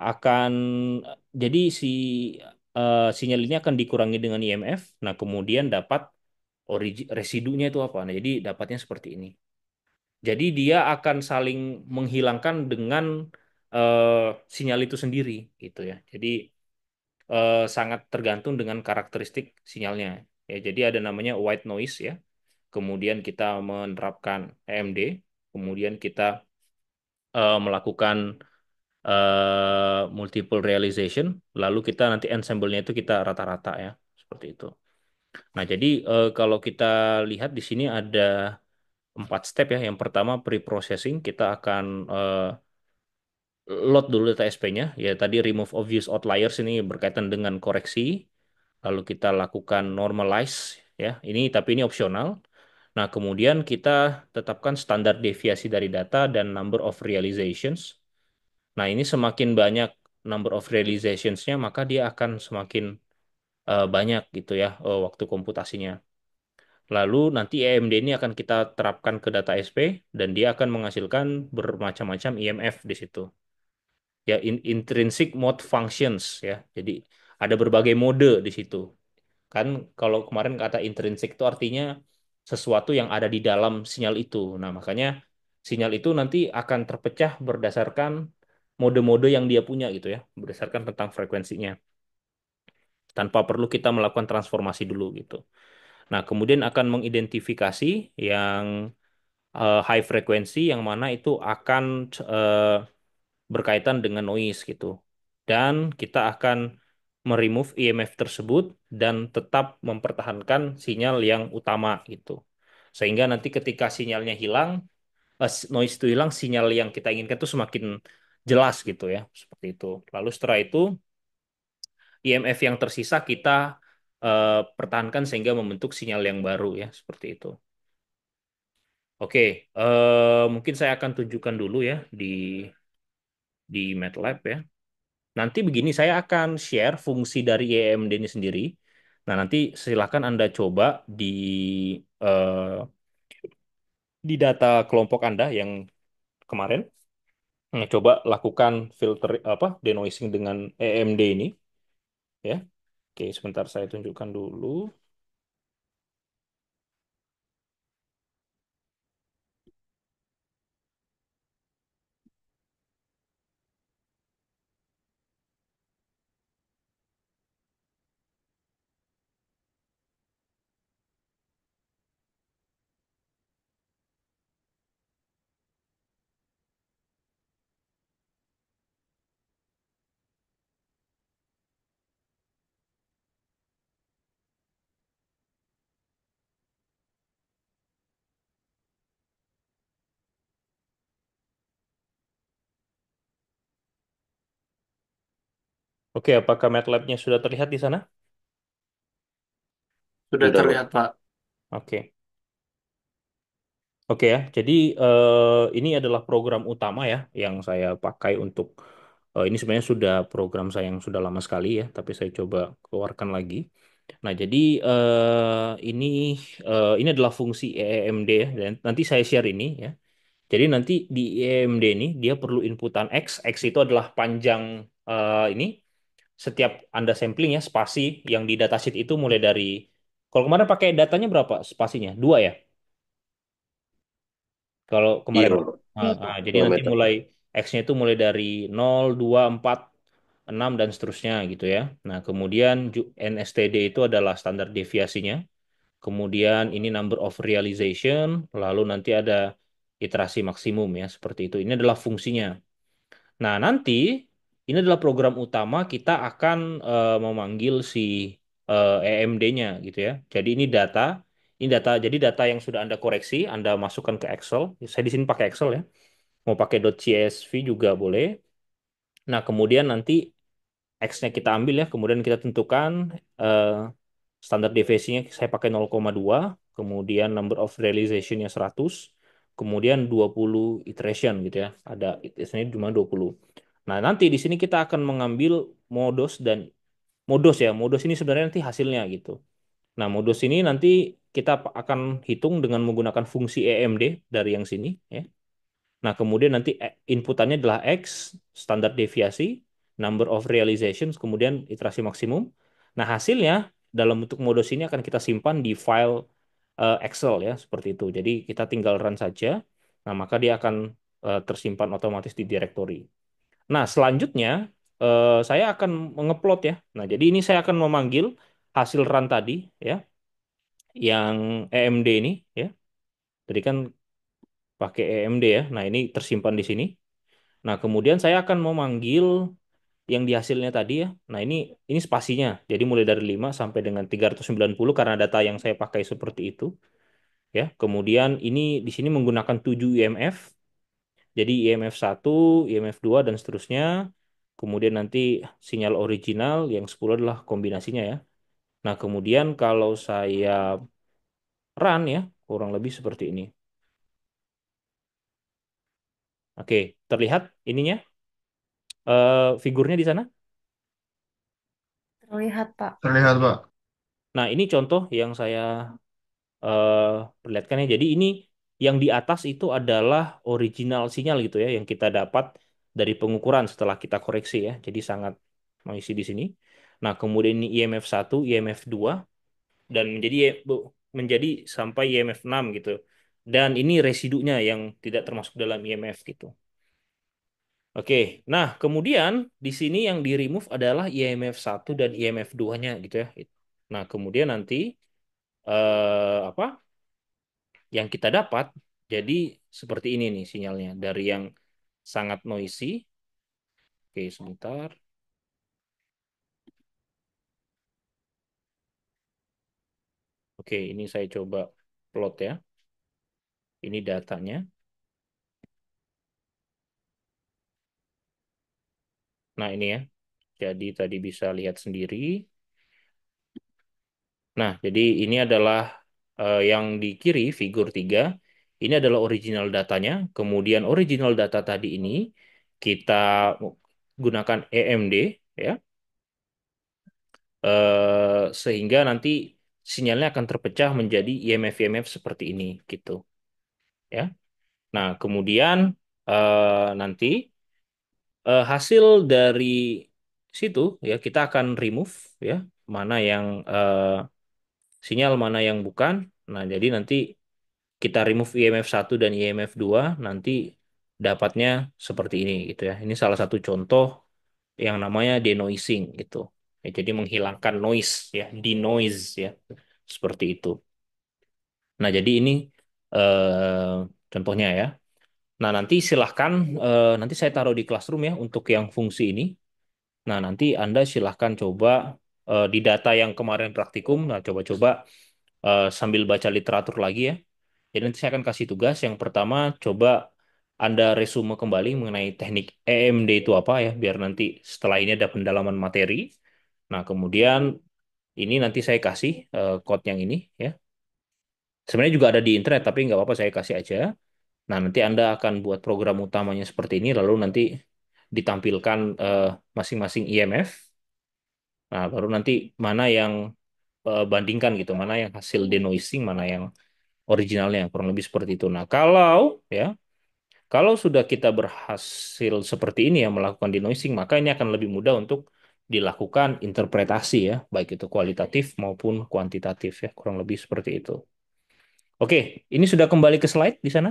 akan jadi si sinyal ini akan dikurangi dengan IMF. Nah, kemudian dapat residunya itu apa? Nah, jadi dapatnya seperti ini. Jadi dia akan saling menghilangkan dengan sinyal itu sendiri gitu ya. Jadi sangat tergantung dengan karakteristik sinyalnya. Ya, jadi ada namanya white noise ya. Kemudian kita menerapkan EMD, kemudian kita melakukan multiple realization, lalu kita nanti ensemble-nya itu kita rata-rata ya, seperti itu. Nah, jadi kalau kita lihat di sini ada 4 step ya. Yang pertama pre-processing, kita akan load dulu data SP-nya. Ya tadi remove obvious outliers ini berkaitan dengan koreksi. Lalu kita lakukan normalize ya. Tapi ini opsional. Nah, kemudian kita tetapkan standar deviasi dari data dan number of realizations. Nah, ini semakin banyak number of realizations-nya, maka dia akan semakin banyak gitu ya waktu komputasinya. Lalu nanti EMD ini akan kita terapkan ke data SP dan dia akan menghasilkan bermacam-macam IMF di situ. Ya, intrinsic mode functions ya. Jadi ada berbagai mode di situ. Kan kalau kemarin kata intrinsic itu artinya sesuatu yang ada di dalam sinyal itu. Nah, makanya sinyal itu nanti akan terpecah berdasarkan mode-mode yang dia punya gitu ya, berdasarkan tentang frekuensinya. Tanpa perlu kita melakukan transformasi dulu gitu. Nah, kemudian akan mengidentifikasi yang high frekuensi yang mana itu akan berkaitan dengan noise gitu. Dan kita akan meremove IMF tersebut dan tetap mempertahankan sinyal yang utama gitu. Sehingga nanti ketika sinyalnya hilang, noise itu hilang, sinyal yang kita inginkan itu semakin jelas gitu ya, seperti itu. Lalu setelah itu IMF yang tersisa kita pertahankan sehingga membentuk sinyal yang baru ya, seperti itu. Oke, mungkin saya akan tunjukkan dulu ya di MATLAB ya. Nanti begini, saya akan share fungsi dari EMD ini sendiri. Nah, nanti silakan Anda coba eh, di data kelompok Anda yang kemarin. Nah, coba lakukan filter apa denoising dengan EMD ini ya. Oke, sebentar saya tunjukkan dulu. Oke, apakah MATLAB-nya sudah terlihat di sana? Sudah Sudah, Pak. terlihat, Pak. Oke. Oke ya, jadi ini adalah program utama ya yang saya pakai untuk ini sebenarnya sudah program saya yang sudah lama sekali ya, tapi saya coba keluarkan lagi. Nah, jadi ini adalah fungsi EEMD ya, dan nanti saya share ini ya. Jadi nanti di EEMD ini dia perlu inputan X itu adalah panjang ini setiap Anda sampling ya spasi yang di datasheet itu mulai dari kalau kemarin pakai datanya berapa spasinya? 2 ya? Kalau Iya, kemarin, Pak. Ya, Pak. jadi 2 nanti meter. mulai X-nya itu mulai dari 0, 2, 4, 6, dan seterusnya gitu ya. Nah, kemudian NSTD itu adalah standar deviasinya. Kemudian ini number of realization, lalu nanti ada iterasi maksimum ya, seperti itu. Ini adalah fungsinya. Nah, nanti ini adalah program utama kita akan memanggil si EMD-nya gitu ya. Jadi jadi data yang sudah Anda koreksi, Anda masukkan ke Excel. Saya di sini pakai Excel ya. Mau pakai .csv juga boleh. Nah, kemudian nanti X-nya kita ambil ya, kemudian kita tentukan eh, standar deviasinya saya pakai 0,2, kemudian number of realization-nya 100, kemudian 20 iteration gitu ya. Ada iteration cuma 20. Nah, nanti di sini kita akan mengambil modus dan modus ya. Modus ini sebenarnya nanti hasilnya gitu. Nah, modus ini nanti kita akan hitung dengan menggunakan fungsi EMD dari yang sini ya. Nah, kemudian nanti inputannya adalah X, standar deviasi, number of realizations, kemudian iterasi maksimum. Nah, hasilnya dalam bentuk modus ini akan kita simpan di file Excel ya, seperti itu. Jadi kita tinggal run saja. Nah, maka dia akan tersimpan otomatis di directory. Nah, selanjutnya saya akan mengeplot ya. Nah, jadi ini saya akan memanggil hasil run tadi ya. yang EMD ini ya. Tadi kan pakai EMD ya. Nah, ini tersimpan di sini. Nah, kemudian saya akan memanggil yang di hasilnya tadi ya. Nah, ini spasinya. Jadi mulai dari 5 sampai dengan 390 karena data yang saya pakai seperti itu ya. Kemudian ini di sini menggunakan 7 IMF. Jadi IMF 1, IMF 2 dan seterusnya. Kemudian nanti sinyal original yang 10 adalah kombinasinya ya. Nah, kemudian kalau saya run ya, kurang lebih seperti ini. Oke, terlihat ininya figurnya di sana. Terlihat, Pak. Terlihat, Pak. Nah, ini contoh yang saya eh, perlihatkan ya. Jadi ini yang di atas itu adalah original sinyal gitu ya, yang kita dapat dari pengukuran setelah kita koreksi ya. Jadi sangat noisy di sini. Nah, kemudian ini IMF 1, IMF 2, dan menjadi sampai IMF 6 gitu. Dan ini residunya yang tidak termasuk dalam IMF gitu. Oke, nah kemudian di sini yang di remove adalah IMF 1 dan IMF 2-nya gitu ya. Nah, kemudian nanti apa yang kita dapat jadi seperti ini nih sinyalnya dari yang sangat noisy. Oke, sebentar. Oke, ini saya coba plot ya. Ini datanya. Nah, ini ya. Jadi tadi bisa lihat sendiri. Nah, jadi ini adalah yang di kiri, figur 3. Ini adalah original datanya. Kemudian original data tadi ini kita gunakan EMD ya. Sehingga nanti sinyalnya akan terpecah menjadi IMF-IMF seperti ini gitu ya. Nah, kemudian nanti hasil dari situ ya kita akan remove ya mana yang sinyal mana yang bukan. Nah, jadi nanti kita remove IMF 1 dan IMF 2 nanti dapatnya seperti ini gitu ya. Ini salah satu contoh yang namanya denoising gitu. Ya, jadi menghilangkan noise ya, denoise ya. Seperti itu. Nah, jadi ini contohnya ya. Nah, nanti silahkan nanti saya taruh di Classroom ya untuk yang fungsi ini. Nah, nanti Anda silahkan coba di data yang kemarin praktikum, nah coba-coba sambil baca literatur lagi ya. Jadi nanti saya akan kasih tugas. Yang pertama, coba Anda resume kembali mengenai teknik EMD itu apa ya, biar nanti setelah ini ada pendalaman materi. Nah, kemudian ini nanti saya kasih code yang ini ya. Sebenarnya juga ada di internet, tapi nggak apa-apa saya kasih aja. Nah, nanti Anda akan buat program utamanya seperti ini, lalu nanti ditampilkan masing-masing IMF. Nah, baru nanti mana yang bandingkan gitu, mana yang hasil denoising, mana yang originalnya, kurang lebih seperti itu. Nah, kalau sudah kita berhasil seperti ini ya melakukan denoising, maka ini akan lebih mudah untuk dilakukan interpretasi ya, baik itu kualitatif maupun kuantitatif ya, kurang lebih seperti itu. Oke, ini sudah kembali ke slide di sana.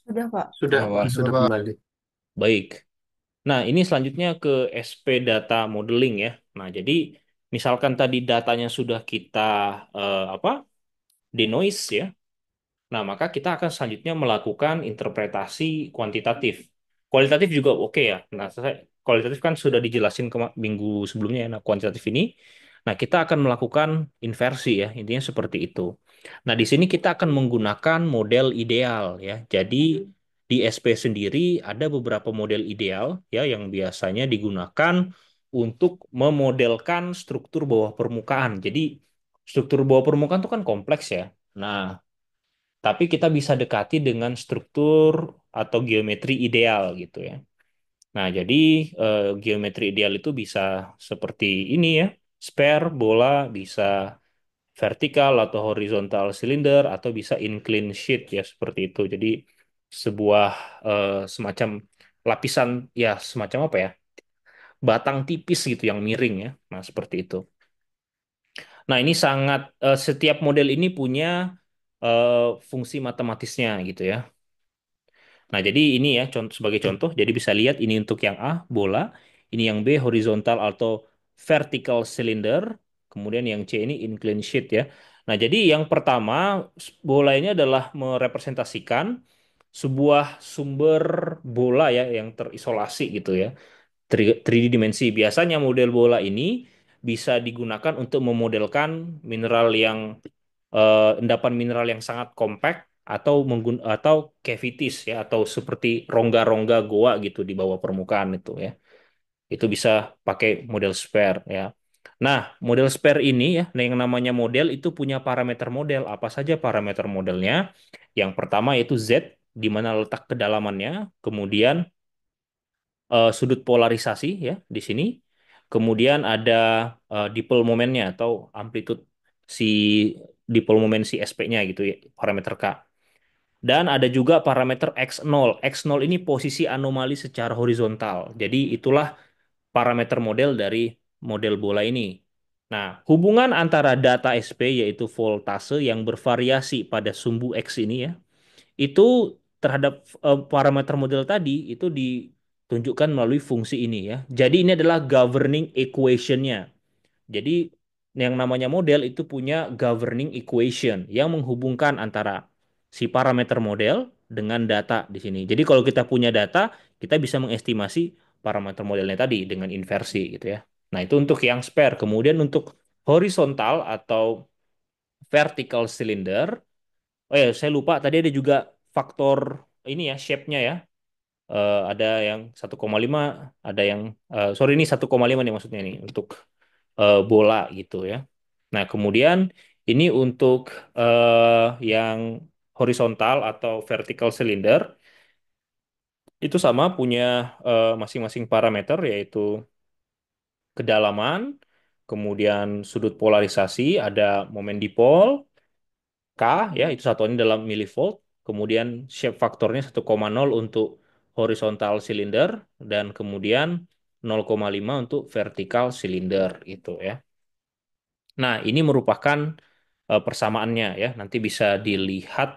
Sudah, Pak. Sudah, Nah, Pak. Pak. Sudah kembali. Baik. Nah, ini selanjutnya ke SP data modeling ya. Nah, jadi misalkan tadi datanya sudah kita apa? Denoise ya. Nah, maka kita akan selanjutnya melakukan interpretasi kuantitatif. Kualitatif juga oke ya. Nah, kualitatif kan sudah dijelasin ke minggu sebelumnya ya. Nah, kuantitatif ini, nah kita akan melakukan inversi ya. Intinya seperti itu. Nah, di sini kita akan menggunakan model ideal ya. Jadi di SP sendiri ada beberapa model ideal ya yang biasanya digunakan untuk memodelkan struktur bawah permukaan. Jadi struktur bawah permukaan itu kan kompleks ya. Nah, tapi kita bisa dekati dengan struktur atau geometri ideal gitu ya. Nah, jadi geometri ideal itu bisa seperti ini ya. Sphere, bola, bisa vertikal atau horizontal silinder atau bisa inclined sheet ya seperti itu. Jadi sebuah semacam lapisan ya semacam apa ya? Batang tipis gitu yang miring ya. Nah, seperti itu. Nah, ini sangat setiap model ini punya fungsi matematisnya gitu ya. Nah, jadi ini ya sebagai contoh, jadi bisa lihat ini untuk yang A, bola, ini yang B, horizontal atau vertical cylinder, kemudian yang C ini inclined sheet ya. Nah, jadi yang pertama bola ini adalah merepresentasikan sebuah sumber bola ya yang terisolasi gitu ya. 3D dimensi. Biasanya model bola ini bisa digunakan untuk memodelkan mineral yang endapan mineral yang sangat kompak atau cavities ya atau seperti rongga-rongga goa gitu di bawah permukaan itu ya. Itu bisa pakai model spare ya. Nah, model spare ini ya, nah yang namanya model itu punya parameter model. Apa saja parameter modelnya? Yang pertama yaitu Z, di mana letak kedalamannya. Kemudian sudut polarisasi ya di sini. Kemudian ada dipole momennya atau amplitude si dipole moment si SP-nya gitu ya, parameter K. Dan ada juga parameter X0. X0 ini posisi anomali secara horizontal. Jadi itulah parameter model dari model bola ini. Nah, hubungan antara data SP yaitu voltase yang bervariasi pada sumbu X ini ya itu terhadap parameter model tadi itu ditunjukkan melalui fungsi ini ya. Jadi ini adalah governing equation-nya. Jadi yang namanya model itu punya governing equation yang menghubungkan antara si parameter model dengan data di sini. Jadi kalau kita punya data, kita bisa mengestimasi parameter modelnya tadi dengan inversi gitu ya. Nah, itu untuk yang spare. Kemudian untuk horizontal atau vertical cylinder, oh ya, saya lupa tadi ada juga faktor ini ya, shape-nya ya. Ada yang 1,5, ada yang sorry ini 1,5 nih maksudnya nih untuk bola gitu ya. Nah, kemudian ini untuk yang horizontal atau vertical cylinder itu sama punya masing-masing parameter yaitu kedalaman, kemudian sudut polarisasi, ada momen dipol, K ya itu satuannya dalam milivolt, kemudian shape faktornya 1,0 untuk horizontal silinder dan kemudian 0,5 untuk vertikal silinder gitu ya. Nah, ini merupakan persamaannya ya. Nanti bisa dilihat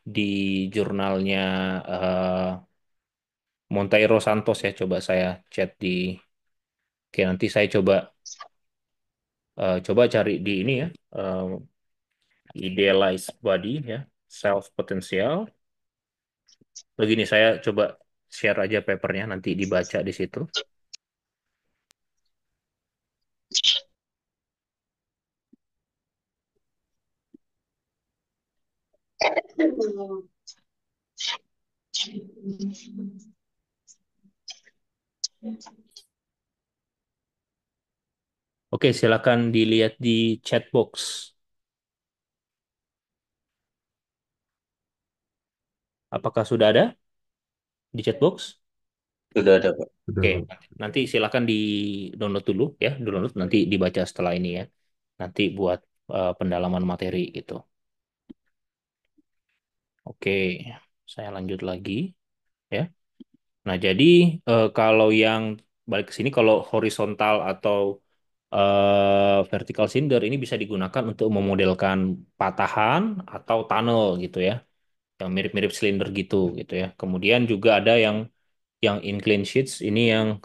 di jurnalnya eh, Monteiro Santos ya. Coba saya chat di Oke, nanti saya coba cari di ini ya. Idealized body ya, self potential. Begini saya coba share aja papernya nanti dibaca di situ. Oke, silakan dilihat di chat box. Apakah sudah ada di chat box? Sudah ada, Pak. Oke, nanti silakan di download dulu ya, download nanti dibaca setelah ini ya. Nanti buat pendalaman materi gitu. Oke, saya lanjut lagi ya. Nah, jadi kalau yang balik ke sini, kalau horizontal atau vertical cinder ini bisa digunakan untuk memodelkan patahan atau tunnel gitu ya, yang mirip-mirip silinder gitu ya. Kemudian juga ada yang inclined sheets ini yang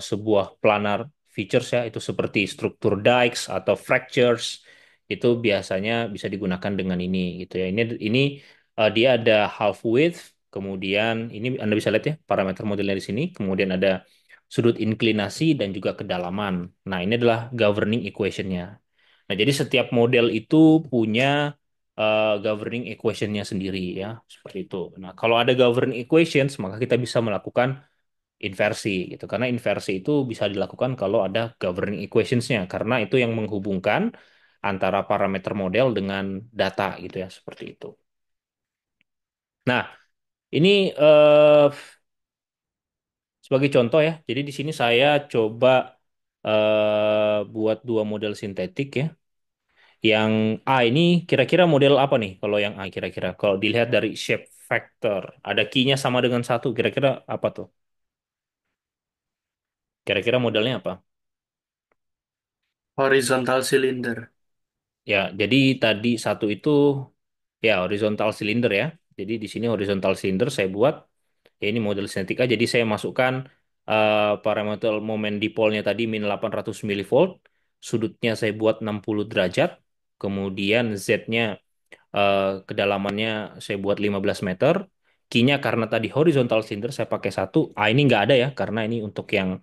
sebuah planar features ya, itu seperti struktur dikes atau fractures itu biasanya bisa digunakan dengan ini gitu ya. Ini dia ada half width, kemudian ini Anda bisa lihat ya parameter modelnya di sini, kemudian ada sudut inklinasi dan juga kedalaman. Nah, ini adalah governing equation-nya. Nah, jadi setiap model itu punya governing equation-nya sendiri ya, seperti itu. Nah, kalau ada governing equations, maka kita bisa melakukan inversi gitu. Karena inversi itu bisa dilakukan kalau ada governing equations-nya, karena itu yang menghubungkan antara parameter model dengan data gitu ya, seperti itu. Nah, ini sebagai contoh ya. Jadi di sini saya coba buat dua model sintetik ya. Yang A ini kira-kira model apa nih? Kalau yang A kira-kira kalau dilihat dari shape factor, ada key-nya sama dengan satu, kira-kira apa tuh? Kira-kira modelnya apa? Horizontal cylinder. Ya, jadi tadi satu itu ya horizontal cylinder ya. Jadi di sini horizontal cylinder saya buat ya ini model sintetika. Jadi saya masukkan parameter momen dipolnya tadi min 800 milivolt. sudutnya saya buat 60 derajat, kemudian Z-nya kedalamannya saya buat 15 meter, Q-nya karena tadi horizontal cylinder saya pakai satu, ini nggak ada ya, karena ini untuk yang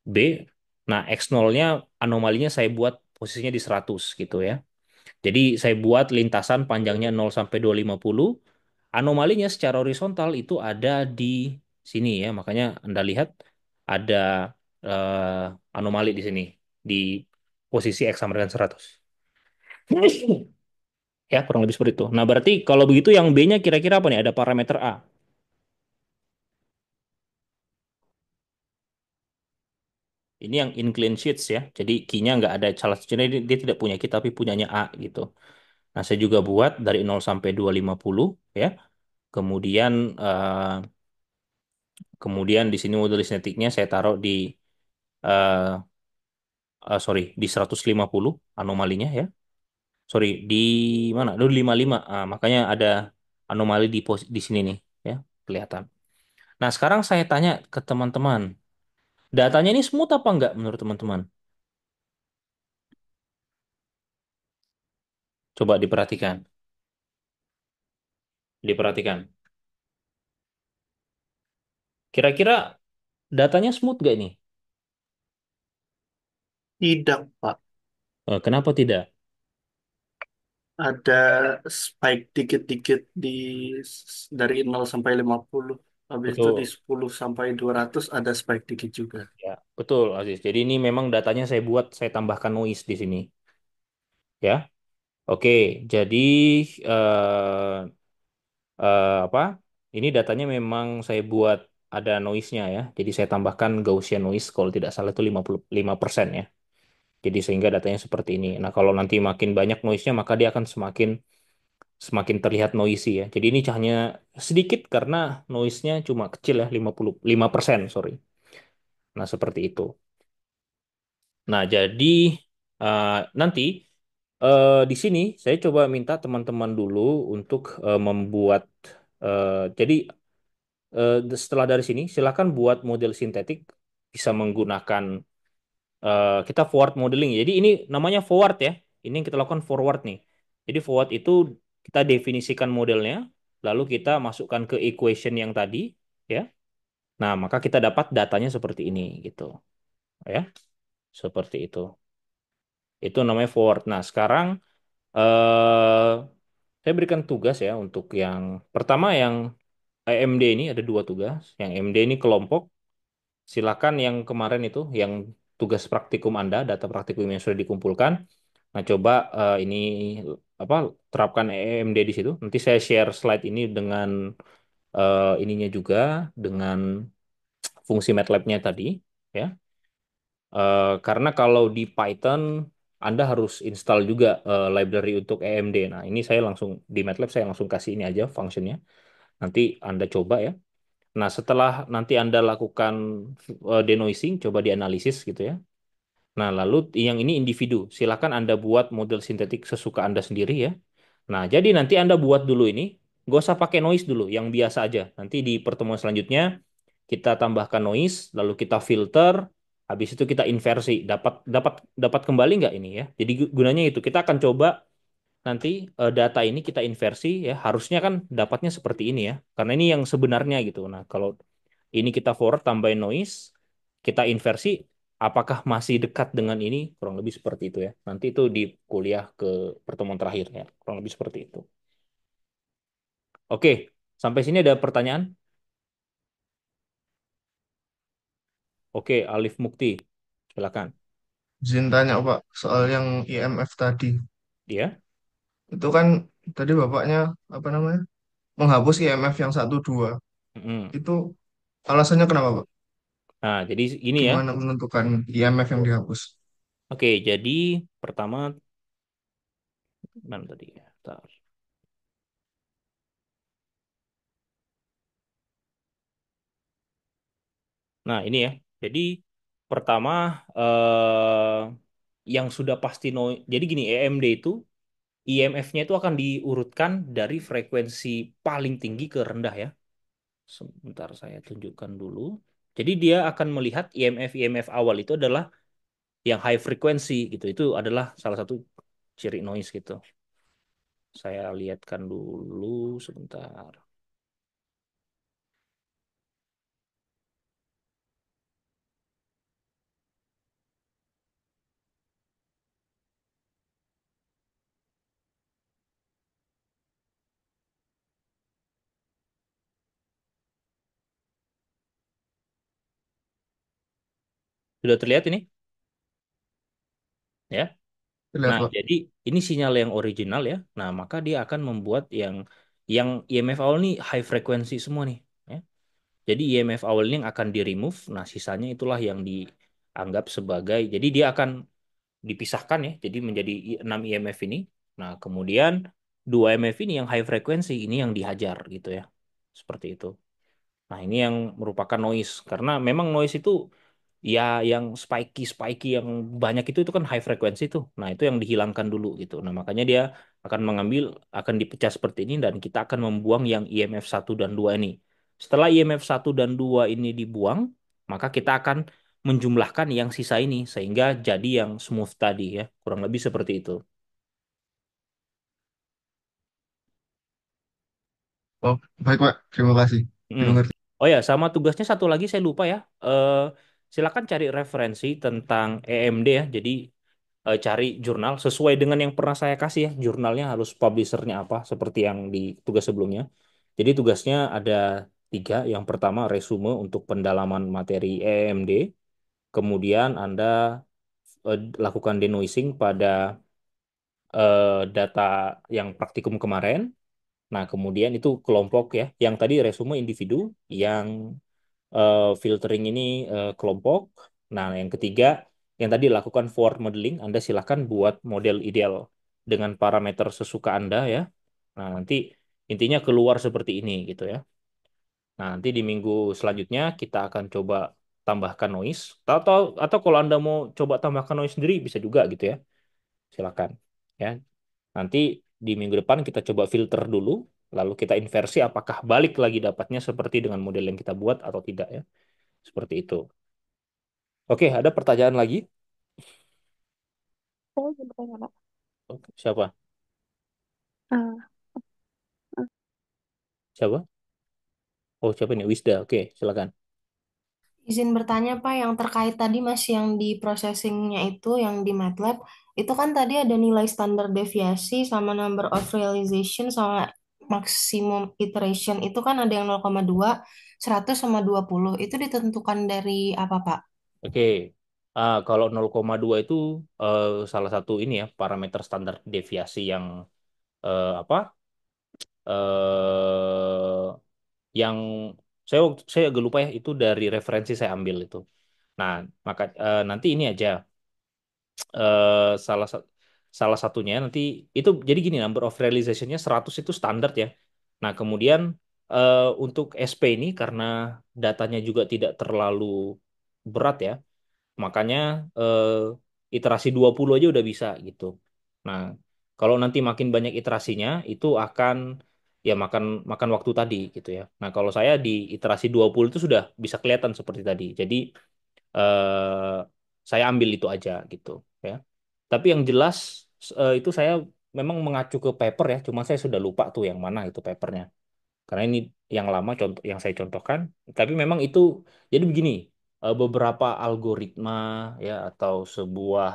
B. Nah, X0-nya anomalinya saya buat posisinya di 100 gitu ya. Jadi saya buat lintasan panjangnya 0 sampai 250. Anomalinya secara horizontal itu ada di sini ya. Makanya Anda lihat ada anomali di sini di posisi X sama dengan 100. Ya, kurang lebih seperti itu. Nah, berarti kalau begitu yang B-nya kira-kira apa nih? Ada parameter A. Ini yang incline sheets ya. Jadi key-nya nggak ada salah satunya dia tidak punya key tapi punyanya A gitu. Nah, saya juga buat dari 0 sampai 250 ya. Kemudian kemudian di sini model estetiknya saya taruh di eh sorry di 150 anomalinya ya. Sorry di mana? Dulu 55. Makanya ada anomali di sini nih ya, kelihatan. Nah, sekarang saya tanya ke teman-teman, datanya ini smooth apa enggak menurut teman-teman? Coba diperhatikan. Diperhatikan. Kira-kira datanya smooth gak ini? Tidak, Pak. Kenapa tidak? Ada spike dikit-dikit dari 0 sampai 50. Habis itu di Betul. 10 sampai 200 ada spike dikit juga. Ya, betul, Aziz. Jadi ini memang datanya saya buat, saya tambahkan noise di sini. Ya, oke. Jadi eh, apa? Ini datanya memang saya buat ada noise-nya ya. Jadi saya tambahkan Gaussian noise kalau tidak salah itu 55% ya. Jadi sehingga datanya seperti ini. Nah, kalau nanti makin banyak noise-nya maka dia akan semakin semakin terlihat noisy ya. Jadi ini hanya sedikit karena noise-nya cuma kecil ya, 55%, sorry. Nah, seperti itu. Nah, jadi eh, nanti di sini saya coba minta teman-teman dulu untuk membuat jadi setelah dari sini silakan buat model sintetik bisa menggunakan kita forward modeling. Jadi ini namanya forward ya. Ini yang kita lakukan forward nih. Jadi forward itu kita definisikan modelnya, lalu kita masukkan ke equation yang tadi ya. Nah, maka kita dapat datanya seperti ini gitu ya. Seperti itu. Itu namanya forward. Nah, sekarang saya berikan tugas ya untuk yang pertama yang EMD ini ada dua tugas. Yang EMD ini kelompok. Silakan yang kemarin itu yang tugas praktikum Anda, data praktikum yang sudah dikumpulkan. Nah, coba ini apa terapkan EMD di situ. Nanti saya share slide ini dengan ininya juga dengan fungsi MATLAB-nya tadi ya. Karena kalau di Python Anda harus install juga library untuk EMD. Nah, ini saya langsung di MATLAB saya langsung kasih ini aja fungsinya. Nanti Anda coba ya. Nah, setelah nanti Anda lakukan denoising, coba dianalisis gitu ya. Nah, lalu yang ini individu. Silakan Anda buat model sintetik sesuka Anda sendiri ya. Nah, jadi nanti Anda buat dulu ini, nggak usah pakai noise dulu, yang biasa aja. Nanti di pertemuan selanjutnya kita tambahkan noise, lalu kita filter, habis itu kita inversi. Dapat dapat dapat kembali nggak ini ya? Jadi gunanya itu kita akan coba nanti data ini kita inversi ya. Harusnya kan dapatnya seperti ini ya, karena ini yang sebenarnya gitu. Nah, kalau ini kita forward tambahin noise, kita inversi, apakah masih dekat dengan ini? Kurang lebih seperti itu ya. Nanti itu di kuliah ke pertemuan terakhir ya. Kurang lebih seperti itu. Oke, sampai sini ada pertanyaan? Oke, Alif Mukti, silakan. Izin tanya Pak, soal yang IMF tadi. Dia. Itu kan tadi Bapaknya apa namanya? Menghapus IMF yang 1 2. Mm-mm. Itu alasannya kenapa Pak? Nah, jadi gini ya. Gimana menentukan IMF yang dihapus? Oke, jadi pertama mana tadi ya? Bentar. Nah, ini ya. Jadi pertama yang sudah pasti no. Jadi gini, EMD itu IMF-nya itu akan diurutkan dari frekuensi paling tinggi ke rendah ya. Sebentar saya tunjukkan dulu. Jadi dia akan melihat IMF-IMF awal itu adalah yang high frequency gitu. Itu adalah salah satu ciri noise gitu. Saya lihatkan dulu sebentar. Sudah terlihat ini? Ya. Lihat Nah, Pak. jadi ini sinyal yang original ya. Nah, maka dia akan membuat yang IMF awal nih high frequency semua nih. Ya. Jadi IMF awal ini yang akan di remove. Nah, sisanya itulah yang dianggap sebagai. Jadi dia akan dipisahkan ya. Jadi menjadi 6 IMF ini. Nah, kemudian 2 IMF ini yang high frequency ini yang dihajar gitu ya. Seperti itu. Nah, ini yang merupakan noise karena memang noise itu ya yang spiky yang banyak itu kan high frequency tuh. Nah, itu yang dihilangkan dulu gitu. Nah, makanya dia akan dipecah seperti ini dan kita akan membuang yang IMF 1 dan 2 ini. Setelah IMF 1 dan 2 ini dibuang, maka kita akan menjumlahkan yang sisa ini sehingga jadi yang smooth tadi ya. Kurang lebih seperti itu. Oh, baik Pak. Terima kasih. Hmm. Dimengerti. Oh ya, sama tugasnya satu lagi saya lupa ya. Silakan cari referensi tentang EMD ya. Jadi cari jurnal sesuai dengan yang pernah saya kasih ya. Jurnalnya harus publishernya apa, seperti yang di tugas sebelumnya. Jadi tugasnya ada 3. Yang pertama resume untuk pendalaman materi EMD. Kemudian Anda lakukan denoising pada data yang praktikum kemarin. Nah, kemudian itu kelompok ya. Yang tadi resume individu, yang filtering ini kelompok. Nah, yang ketiga, yang tadi lakukan forward modeling, Anda silahkan buat model ideal dengan parameter sesuka Anda ya. Nah, nanti intinya keluar seperti ini gitu ya. Nah, nanti di minggu selanjutnya kita akan coba tambahkan noise. Atau kalau Anda mau coba tambahkan noise sendiri bisa juga gitu ya. Silakan ya. Nanti di minggu depan kita coba filter dulu, lalu kita inversi apakah balik lagi dapatnya seperti dengan model yang kita buat atau tidak ya. Seperti itu. Oke, ada pertanyaan lagi? Saya juga bertanya, Pak. Oke, siapa? Ah, Siapa? Oh, siapa ini? Wisda. Oke, silakan. Izin bertanya Pak, yang terkait tadi Mas yang di processingnya itu, yang di MATLAB, itu kan tadi ada nilai standar deviasi sama number of realization sama maksimum iteration, itu kan ada yang 0,2, 100 sama 20, itu ditentukan dari apa Pak? Oke. Kalau 0,2 itu salah satu ini ya parameter standar deviasi yang apa? eh yang saya agak lupa ya itu dari referensi saya ambil itu. Nah, maka nanti ini aja eh, salah sa- salah satunya nanti itu jadi gini number of realization-nya 100 itu standar ya. Nah, kemudian untuk SP ini karena datanya juga tidak terlalu berat ya, makanya eh, iterasi 20 aja udah bisa gitu. Nah, kalau nanti makin banyak iterasinya itu akan ya makan makan waktu tadi gitu ya. Nah, kalau saya di iterasi 20 itu sudah bisa kelihatan seperti tadi. Jadi eh, saya ambil itu aja gitu ya. Tapi yang jelas itu saya memang mengacu ke paper ya, cuma saya sudah lupa tuh yang mana itu papernya. Karena ini yang lama contoh yang saya contohkan. Tapi memang itu jadi begini, beberapa algoritma ya atau sebuah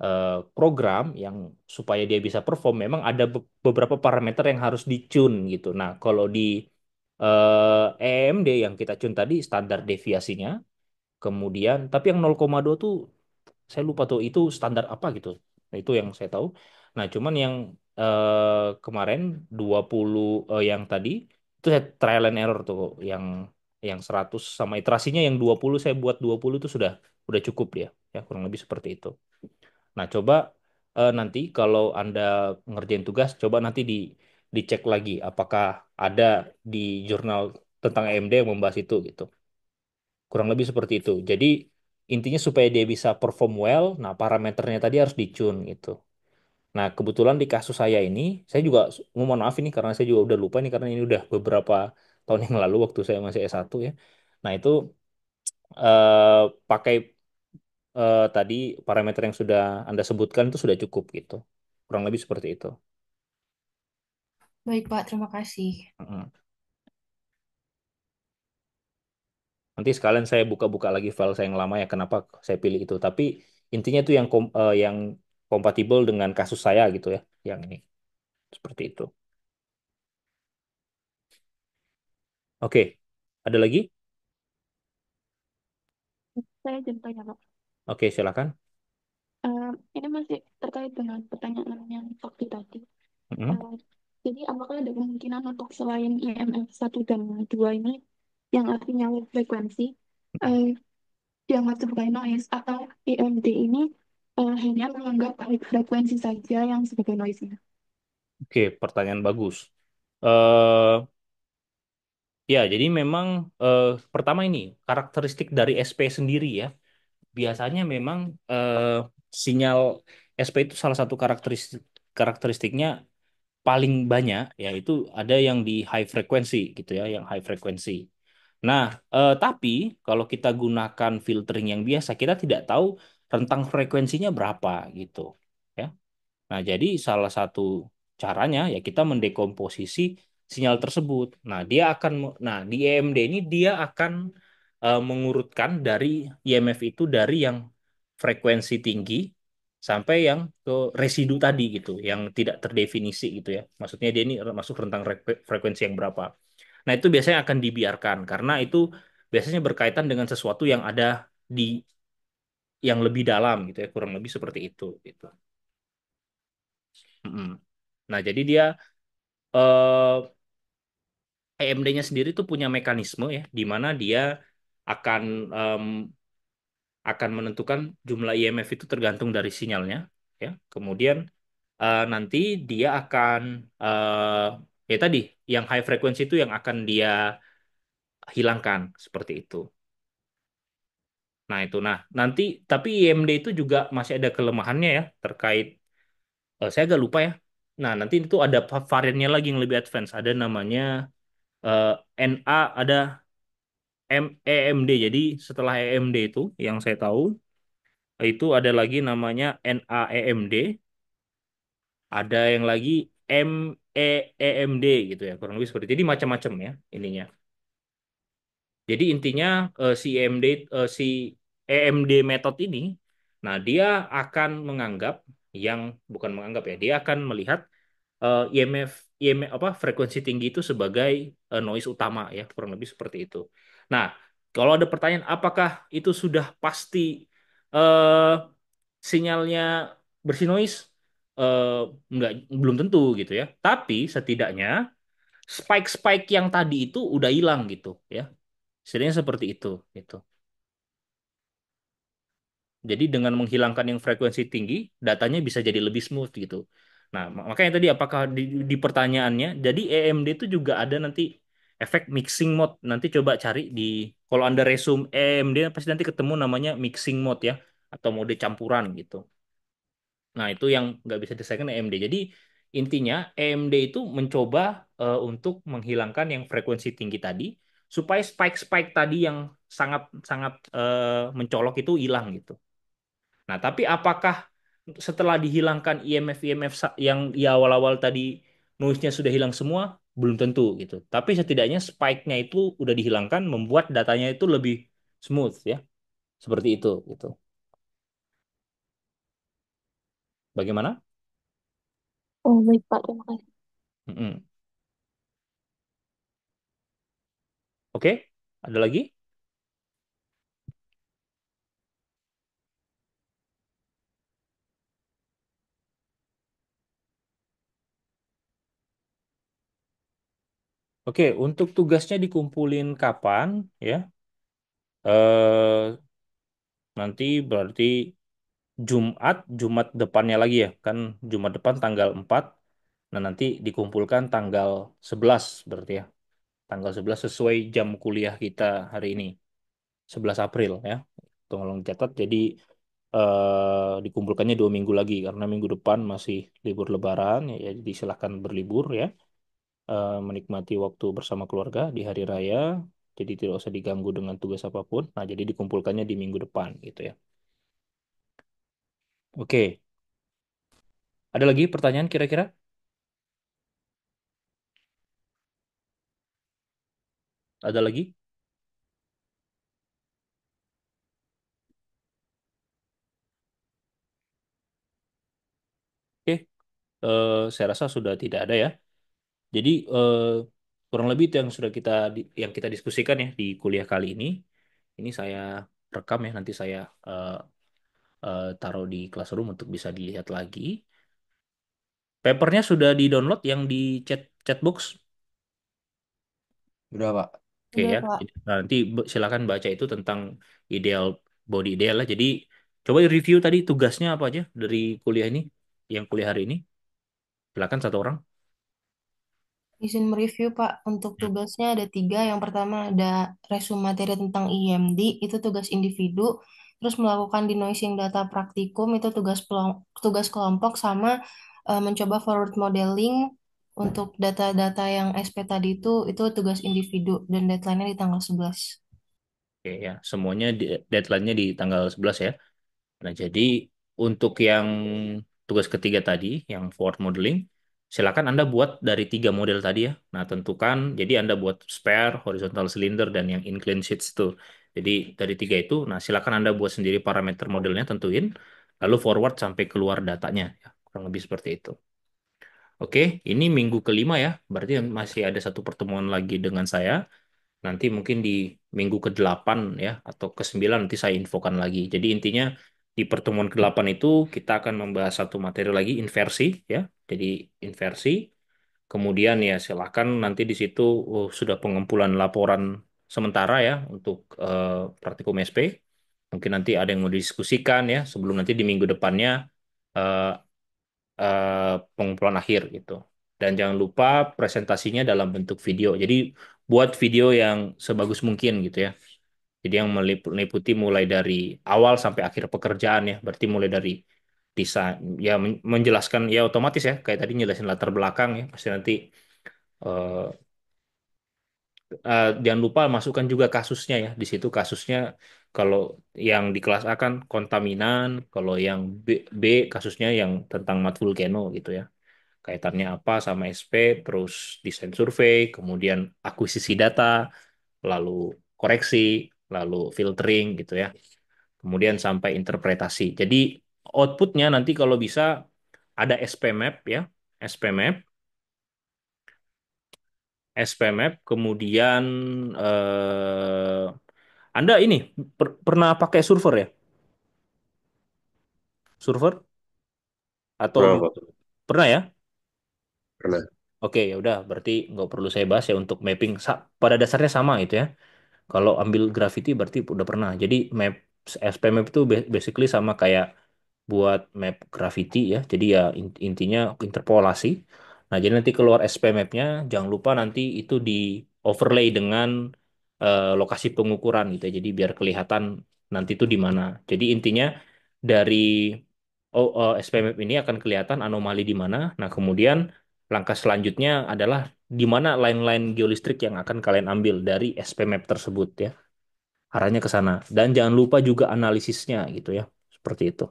eh, program yang supaya dia bisa perform memang ada beberapa parameter yang harus di-tune gitu. Nah, kalau di EMD yang kita tune tadi standar deviasinya, kemudian tapi yang 0,2 tuh saya lupa tuh itu standar apa gitu. Nah, itu yang saya tahu. Nah, cuman yang kemarin 20 yang tadi itu saya trial and error tuh yang 100 sama iterasinya yang 20 saya buat 20 itu sudah cukup dia. Ya, kurang lebih seperti itu. Nah, coba nanti kalau Anda ngerjain tugas coba nanti dicek lagi apakah ada di jurnal tentang AMD yang membahas itu gitu. Kurang lebih seperti itu. Jadi intinya supaya dia bisa perform well, nah parameternya tadi harus dicune gitu. Nah kebetulan di kasus saya ini, saya juga mohon maaf ini karena saya juga udah lupa nih karena ini udah beberapa tahun yang lalu waktu saya masih S1 ya. Nah itu pakai tadi parameter yang sudah Anda sebutkan itu sudah cukup gitu. Kurang lebih seperti itu. Baik, Pak. Terima kasih. Mm. Nanti sekalian saya buka-buka lagi file saya yang lama ya, kenapa saya pilih itu. Tapi intinya itu yang kompatibel dengan kasus saya gitu ya, yang ini. Seperti itu. Oke, ada lagi? Saya jadi tanya, Pak. Oke, silakan. Ini masih terkait dengan pertanyaan yang waktu tadi. Mm-mm. Eh, jadi apakah ada kemungkinan untuk selain IMF 1 dan 2 ini yang artinya low frekuensi eh, dianggap sebagai noise atau IMD ini hanya menganggap high frekuensi saja yang sebagai noise-nya? Oke, pertanyaan bagus. eh Ya, jadi memang pertama ini karakteristik dari SP sendiri ya. Biasanya memang sinyal SP itu salah satu karakteristiknya paling banyak yaitu ada yang di high frequency gitu ya, yang high frequency. Nah, tapi kalau kita gunakan filtering yang biasa, kita tidak tahu rentang frekuensinya berapa gitu. Ya. Nah, jadi salah satu caranya ya kita mendekomposisi sinyal tersebut. Nah, di EMD ini dia akan mengurutkan dari IMF itu dari yang frekuensi tinggi sampai yang ke residu tadi gitu, yang tidak terdefinisi gitu ya. Maksudnya dia ini masuk rentang frekuensi yang berapa. Nah, itu biasanya akan dibiarkan karena itu biasanya berkaitan dengan sesuatu yang ada di yang lebih dalam gitu ya, kurang lebih seperti itu gitu. Mm-mm. Nah, jadi dia EMD-nya sendiri tuh punya mekanisme ya, di mana dia akan em, akan menentukan jumlah IMF itu tergantung dari sinyalnya, ya. Kemudian nanti dia akan ya tadi yang high frequency itu yang akan dia hilangkan seperti itu. Nah itu, nah nanti tapi IMD itu juga masih ada kelemahannya ya terkait saya agak lupa ya. Nah nanti itu ada variannya lagi yang lebih advance, ada namanya eh, NA, ada EMD. Jadi setelah EMD itu yang saya tahu itu ada lagi namanya NAEMD, ada yang lagi MEEMD gitu ya, kurang lebih seperti itu. Jadi macam-macam ya ininya. Jadi intinya si EMD method ini, nah dia akan menganggap yang bukan menganggap ya, dia akan melihat IMF apa frekuensi tinggi itu sebagai noise utama ya, kurang lebih seperti itu. Nah, kalau ada pertanyaan apakah itu sudah pasti eh, sinyalnya bersih noise? Eh, enggak, belum tentu gitu ya. Tapi setidaknya spike-spike yang tadi itu udah hilang gitu ya. Setidaknya seperti itu gitu. Jadi dengan menghilangkan yang frekuensi tinggi, datanya bisa jadi lebih smooth gitu. Nah, makanya tadi apakah di pertanyaannya, jadi EMD itu juga ada nanti efek mixing mode. Nanti coba cari kalau Anda resume EMD pasti nanti ketemu namanya mixing mode ya, atau mode campuran gitu. Nah, itu yang nggak bisa diselesaikan EMD. Jadi intinya EMD itu mencoba untuk menghilangkan yang frekuensi tinggi tadi, supaya spike-spike tadi yang sangat-sangat mencolok itu hilang gitu. Nah, tapi apakah setelah dihilangkan IMF-IMF yang di awal-awal tadi noise-nya sudah hilang semua? Belum tentu gitu. Tapi setidaknya spike-nya itu udah dihilangkan, membuat datanya itu lebih smooth ya. Seperti itu gitu. Bagaimana? Oh, baik, Pak. Terima kasih. Mm-mm. Oke, ada lagi? Oke, untuk tugasnya dikumpulin kapan ya? Eh Nanti berarti Jumat depannya lagi ya, kan Jumat depan tanggal 4. Nah, nanti dikumpulkan tanggal 11 berarti ya. Tanggal 11 sesuai jam kuliah kita hari ini, 11 April ya. Tolong catat, jadi dikumpulkannya 2 minggu lagi karena minggu depan masih libur Lebaran ya, jadi silahkan berlibur ya. Menikmati waktu bersama keluarga di hari raya, jadi tidak usah diganggu dengan tugas apapun. Nah, jadi dikumpulkannya di minggu depan gitu ya. Oke, ada lagi pertanyaan kira-kira? Ada lagi? Oke, saya rasa sudah tidak ada ya. Jadi kurang lebih itu yang sudah yang kita diskusikan ya di kuliah kali ini. Ini saya rekam ya, nanti saya eh, taruh di Classroom untuk bisa dilihat lagi. Papernya sudah di-download yang di chatbox. Udah, Pak. Oke Udah, ya. Pak. Nah, nanti silakan baca itu tentang ideal body ideal lah. Jadi coba review tadi tugasnya apa aja dari kuliah ini, yang kuliah hari ini. Silakan satu orang. Izin mereview, Pak. Untuk tugasnya ada tiga. Yang pertama ada resume materi tentang IMD, itu tugas individu. Terus melakukan denoising data praktikum, itu tugas kelompok. Sama mencoba forward modeling untuk data-data yang SP tadi itu tugas individu. Dan deadline-nya di tanggal 11. Oke ya, semuanya deadline-nya di tanggal 11 ya. Nah, jadi untuk yang tugas ketiga tadi, yang forward modeling, silakan Anda buat dari tiga model tadi ya. Nah, tentukan, jadi Anda buat spare, horizontal cylinder, dan yang inclined sheets itu. Jadi dari tiga itu, nah silakan Anda buat sendiri parameter modelnya, tentuin, lalu forward sampai keluar datanya. Ya, kurang lebih seperti itu. Oke, ini minggu kelima ya, berarti masih ada satu pertemuan lagi dengan saya. Nanti mungkin di minggu ke-8 ya atau ke-9 nanti saya infokan lagi. Jadi intinya di pertemuan ke-8 itu kita akan membahas satu materi lagi inversi ya. Jadi inversi. Kemudian ya silakan nanti di situ sudah pengumpulan laporan sementara ya untuk praktikum SP. Mungkin nanti ada yang mau didiskusikan ya sebelum nanti di minggu depannya eh, pengumpulan akhir gitu. Dan jangan lupa presentasinya dalam bentuk video. Jadi buat video yang sebagus mungkin gitu ya. Jadi yang meliputi mulai dari awal sampai akhir pekerjaan ya. Berarti mulai dari desain ya menjelaskan ya otomatis ya kayak tadi jelasin latar belakang ya. Pasti nanti eh, jangan lupa masukkan juga kasusnya ya. Di situ kasusnya kalau yang di kelas A kan kontaminan, kalau yang B kasusnya yang tentang mud volcano gitu ya. Kaitannya apa sama SP, terus desain survei, kemudian akuisisi data, lalu koreksi, lalu filtering gitu ya. Kemudian sampai interpretasi. Jadi outputnya nanti kalau bisa ada SP map ya, SP map, SP map, kemudian Anda ini pernah pakai server ya? Server atau Pernah, belum? Pak. Pernah ya? Pernah. Oke, ya udah, berarti nggak perlu saya bahas ya untuk mapping. Pada dasarnya sama gitu ya. Kalau ambil Gravity berarti udah pernah. Jadi map SP map itu basically sama kayak buat map Gravity ya. Jadi ya intinya interpolasi. Nah, jadi nanti keluar SP mapnya jangan lupa nanti itu di overlay dengan lokasi pengukuran gitu ya. Jadi biar kelihatan nanti itu di mana. Jadi intinya dari SP map ini akan kelihatan anomali di mana. Nah, kemudian langkah selanjutnya adalah di mana line-line geolistrik yang akan kalian ambil dari SP map tersebut ya. Arahnya ke sana. Dan jangan lupa juga analisisnya gitu ya. Seperti itu.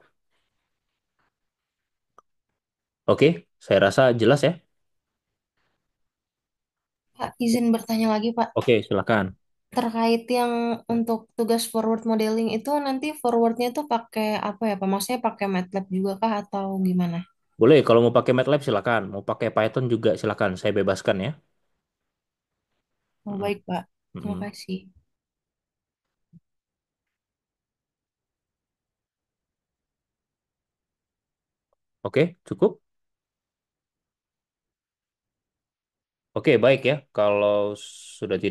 Oke, saya rasa jelas ya. Pak, izin bertanya lagi, Pak. Oke, silakan. Terkait yang untuk tugas forward modeling itu nanti forwardnya tuh pakai apa ya Pak? Maksudnya pakai MATLAB juga kah atau gimana? Boleh, kalau mau pakai MATLAB silakan. Mau pakai Python juga silakan. Saya bebaskan ya. Oh, Mm, baik, Pak. Terima mm. kasih. Oke, cukup. Oke, baik ya. Kalau sudah tidak